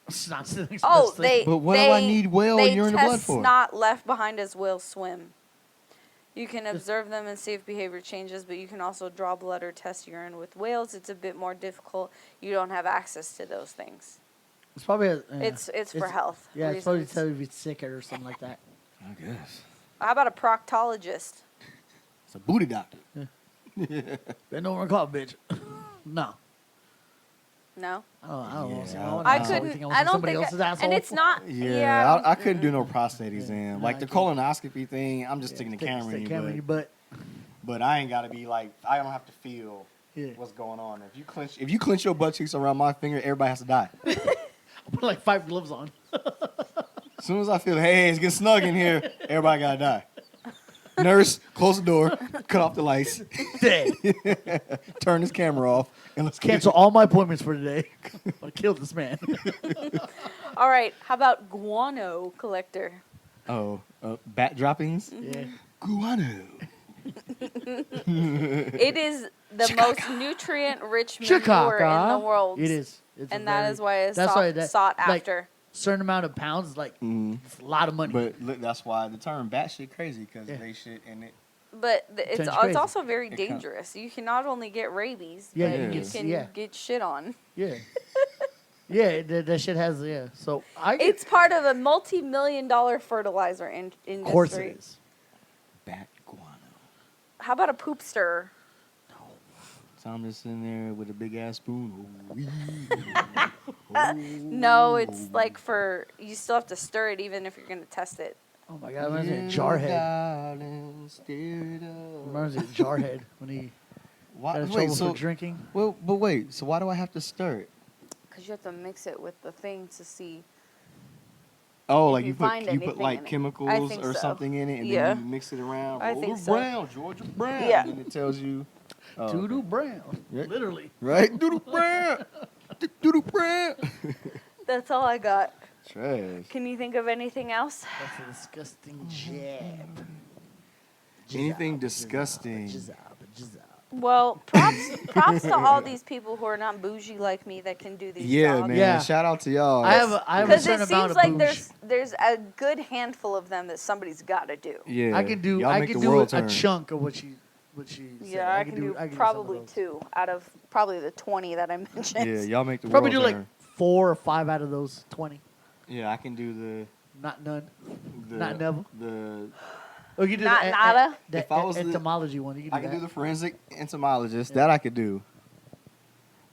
Snot's the next Oh, best thing. they. But what do they, I need whale they and urine and test blood for? snot left behind as whales swim. You can observe them and see if behavior changes, but you can also draw blood or test urine with whales. It's a bit more difficult. You don't have access to those things. It's probably. It's for health Yeah, it's probably to reasons. tell you if it's sick or something like that. I guess. How about a proctologist? It's a booty doctor. Bend over and call, bitch. No. No, I don't know. Yeah, I no. couldn't. was I don't somebody think. else's asshole. And it's not. Yeah, I couldn't do no prostate exam. No, Like I the can't. colonoscopy thing, I'm just sticking the camera in your butt. butt. But I ain't gotta be like, I don't have to feel Yeah. what's going on. If you clench your butt cheeks around my finger, everybody has to die. I put like 5 gloves on. As soon as I feel, hey, it's getting snug in here, everybody gotta die. Nurse, close the door, cut off the lights, Dead. turn this camera off, and let's Cancel all my appointments for today. I killed this man. All right. How about guano collector? Oh, bat droppings? Yeah. Guano. It is the most nutrient-rich manure Chicago. in the world. It is. It's And that is why it's that's sought like, after. certain amount of pounds is like it's a lot of money. But look, that's why the term batshit crazy, because they shit in it. But it's Turns crazy. also very dangerous. You can not only get rabies, Yeah, but you you can can get shit on. Yeah. Yeah, that shit has, So It's part of a multi-million-dollar fertilizer industry. Of course it is. Bat guano. How about a poop stirrer? So I'm just in there with a big ass spoon. No, it's like you still have to stir it even if you're going to test it. Oh my God, reminds me of Jarhead. Darling, stir it up. Reminds me of Jarhead when he got in trouble for drinking. Well, but wait, so why do I have to stir it? Because you have to mix it with the thing to see. Oh, like you you find put anything like in it. I chemicals think or so. something in it, and Yeah. then you mix it around. I Roll think it so. brown, Georgia Brown. Yeah. And then it tells you. Oh, Doo-doo okay. brown. Yeah. Literally. Right? Doodle brown. Doodle brown. That's all I got. Trash. Can you think of anything else? That's a disgusting jab. Anything disgusting. Jizab. Well, props to all these people who are not bougie like me that can do these Yeah, jobs. man. Yeah. Shout out to y'all. I have a Because certain it amount seems of like bougie. there's a good handful of them that somebody's got to do. Yeah. I can do Y'all make the a world turn. chunk of what she said. Yeah, I can do probably some of those. 2 out of probably the 20 that I mentioned. Yeah, y'all make the Probably world do like turn. 4 or 5 out of those 20. Yeah, I can do Not none. the Not never. the Oh, you do Not nada? The If I was the- entomology one. You can do I can that. do the forensic entomologist. That I could do.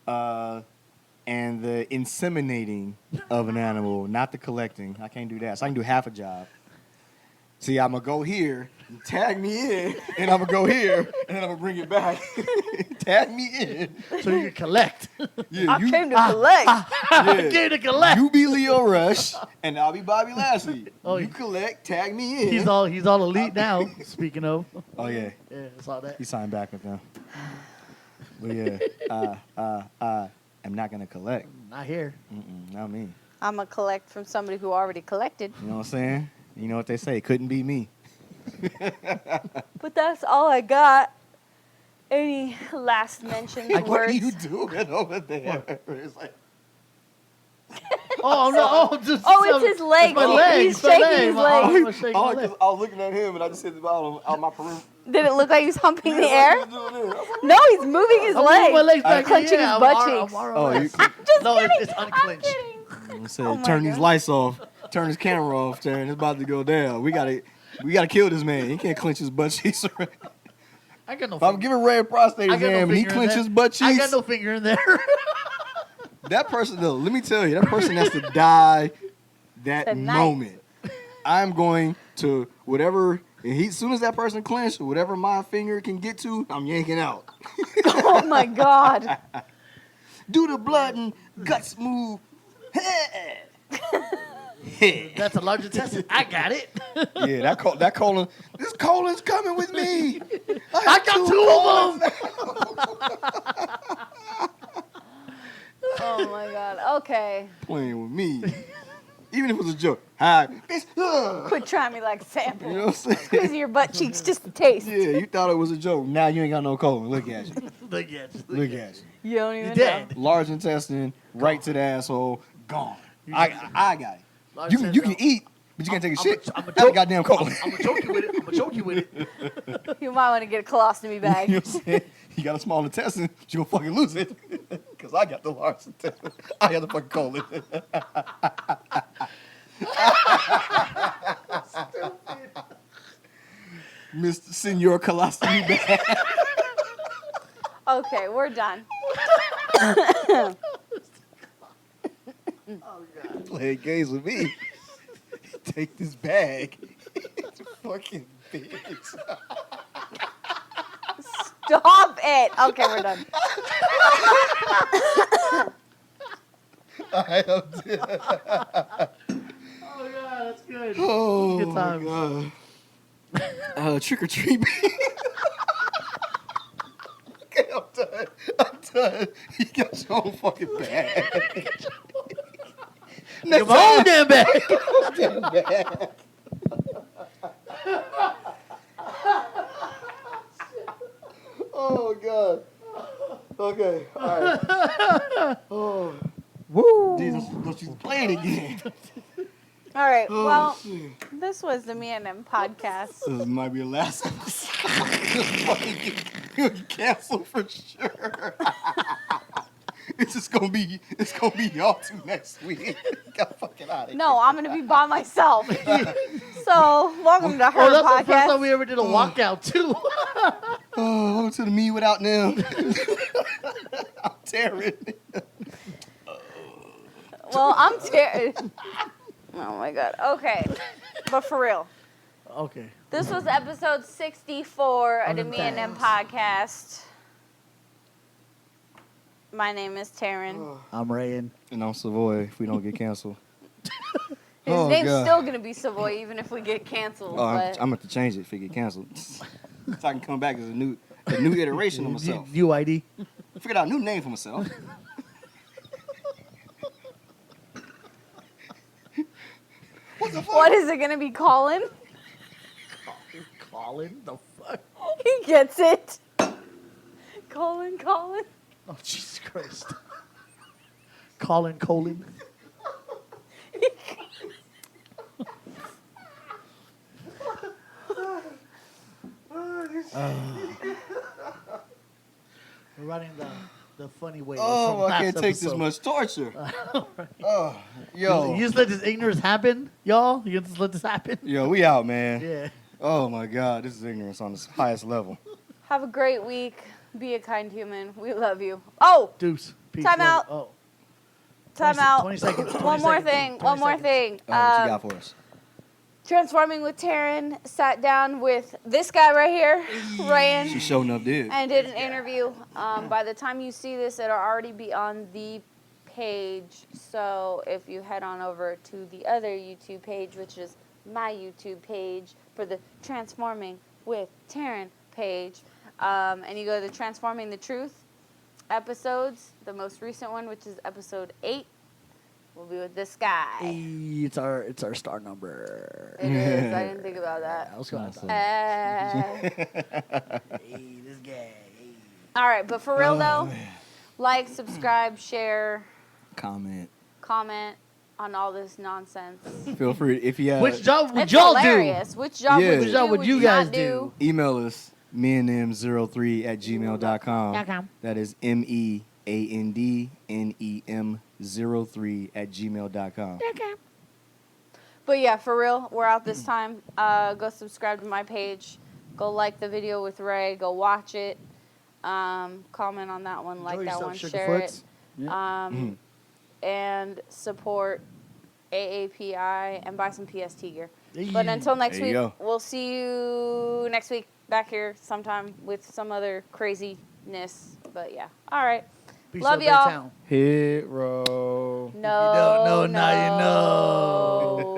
And the inseminating of an animal, not the collecting. I can't do that. So I can do half a job. See, I'm going to go here, tag me in, and I'm going to go here, and then I'm going to bring it back. Tag me in. So you can collect. Yeah, I came to collect. I came to collect. You be Leo Rush, and I'll be Bobby Lashley. Oh, You collect, tag me in. He's all elite now. Speaking of. Oh, yeah. Yeah, I saw that. He signed back with them. But yeah, I'm not going to collect. Not here. Not me. I'm going to collect from somebody who already collected. You know what I'm saying? You know what they say, couldn't be me. But that's all I got. Any last mentions, What are words? you doing over there? It's like, Oh no! Oh, just Oh, it's his leg. my leg. He's shaking his leg. I'm shaking my oh, leg. because I was looking at him and I just hit the bottom out my peripheral. Did it look like he was humping the Yeah, air? what you doing there? I was like, No, he's moving his I'm leg. moving my legs back. Clenching yeah, his butt I'm cheeks. Oh, you Just No, kidding. it's unclenched. I'm kidding. I said, Oh my turn these God. lights off. Turn his camera off, Turn. It's about to go down. We gotta kill this man. He can't clench his butt cheeks. I got no. If I'm finger. giving Ray a prostate I got no exam and he finger in clenches there. his butt cheeks, I got no finger in there. that person, though, let me tell you, that person has to die that Tonight. moment. I'm going to whatever, and as soon as that person clenched, whatever my finger can get to, I'm yanking out. Oh my God. Do the blood and guts move. That's a large intestine. I got it. Yeah, that colon, this colon's coming with me. I got 2 of them. Oh my God. Okay. Playing with me. Even if it was a joke. Hi, bitch. Quit trying me like a sample. You know what I'm saying? Squeeze your butt cheeks just to taste. Yeah, you thought it was a joke. Now you ain't got no colon. Look at you. Look at you. Look at you. You don't even You dead. Large intestine, right to the asshole, gone. I got it. Large You can intestine. eat, but you can't take a shit. I'm a Have a goddamn colon. I'm gonna choke you with it. I'm gonna choke you with it. know. You might want to get a colostomy bag. You know what I'm saying? You got a small intestine, but you gonna fucking lose it. Because I got the large intestine. I got the fucking colon. Mr. Senor Colostomy Bag. Okay, we're done. Playing games with me. Take this bag. It's fucking bitch. Stop it. Okay, we're done. I am dead. Oh god, that's good. Oh, Good my times. God. Trick or treat. Okay, I'm done. I'm done. You got your own fucking bag. Come on, damn bag. Okay. All right. Oh. Woo. Jesus, don't you play it again. All right. Oh, Well, shit. this was the Me and Them podcast. This might be the last episode. You'll get canceled for sure. It's gonna be y'all two next week. Get fucking out of here. No, I'm gonna be by myself. So, welcome to her Oh, that's podcast. the first time we ever did a walkout too. Oh, welcome to the Me Without Them. I'm tearing. Well, I'm tearing. Oh my god. Okay, but for real, Okay. this was episode 64 of the Me and Them podcast. My name is Taryn. I'm Rayan. And I'm Savoy if we don't get canceled. His Oh, name's God. still gonna be Savoy even if we get canceled. Oh, I'm but gonna have to change it if it get canceled. So I can come back as a new iteration of myself. New ID. I figured out a new name for myself. What the fuck? what is it gonna be, Colin? Colin? The fuck? He gets it. Colin. Oh, Jesus Christ. Colin. We're running the funny way. Oh, from I can't last take this episode. much torture. Oh, yo. You just let this ignorance happen, y'all? You just let this happen? Yo, we out, man. Yeah. Oh, my God. This is ignorance on the highest level. Have a great week. Be a kind human. We love you. Oh, Deuce. Peace. Time love. out. Oh. time 20 out. 20 seconds. 20 One more seconds, thing. 20 One more seconds. thing. All right, what you got for us? Transforming with Taryn sat down with this guy right here, Rayan, She showing up, did. and did an interview. By the time you see this, it'll already be on the page. So if you head on over to the other YouTube page, which is my YouTube page for the Transforming with Taryn page, and you go to the Transforming the Truth episodes, the most recent one, which is episode 8, will be with this guy. Hey, it's our star number. It is. I didn't think about that. I was going to Hey, this guy. Hey. all right, but for real though, like, subscribe, share, Comment. comment on all this nonsense. Feel free. If you Which job would It's y'all do? hilarious. Which job Yeah. would Which you job do? would you not guys do? email us, meandem03@gmail.com. That is meandnem03@gmail.com. But yeah, for real, we're out this time. Go subscribe to my page. Go like the video with Ray. Go watch it. Comment on that one, like Enjoy that yourself, one, sugar share foots. it. Yeah. And support AAPI and buy some PST gear. Hey. But until next There you week, go. we'll see you next week back here sometime with some other craziness. But yeah, all right. Peace Love out, y'all. Baytown. Hit row. No, If you don't know, now you know.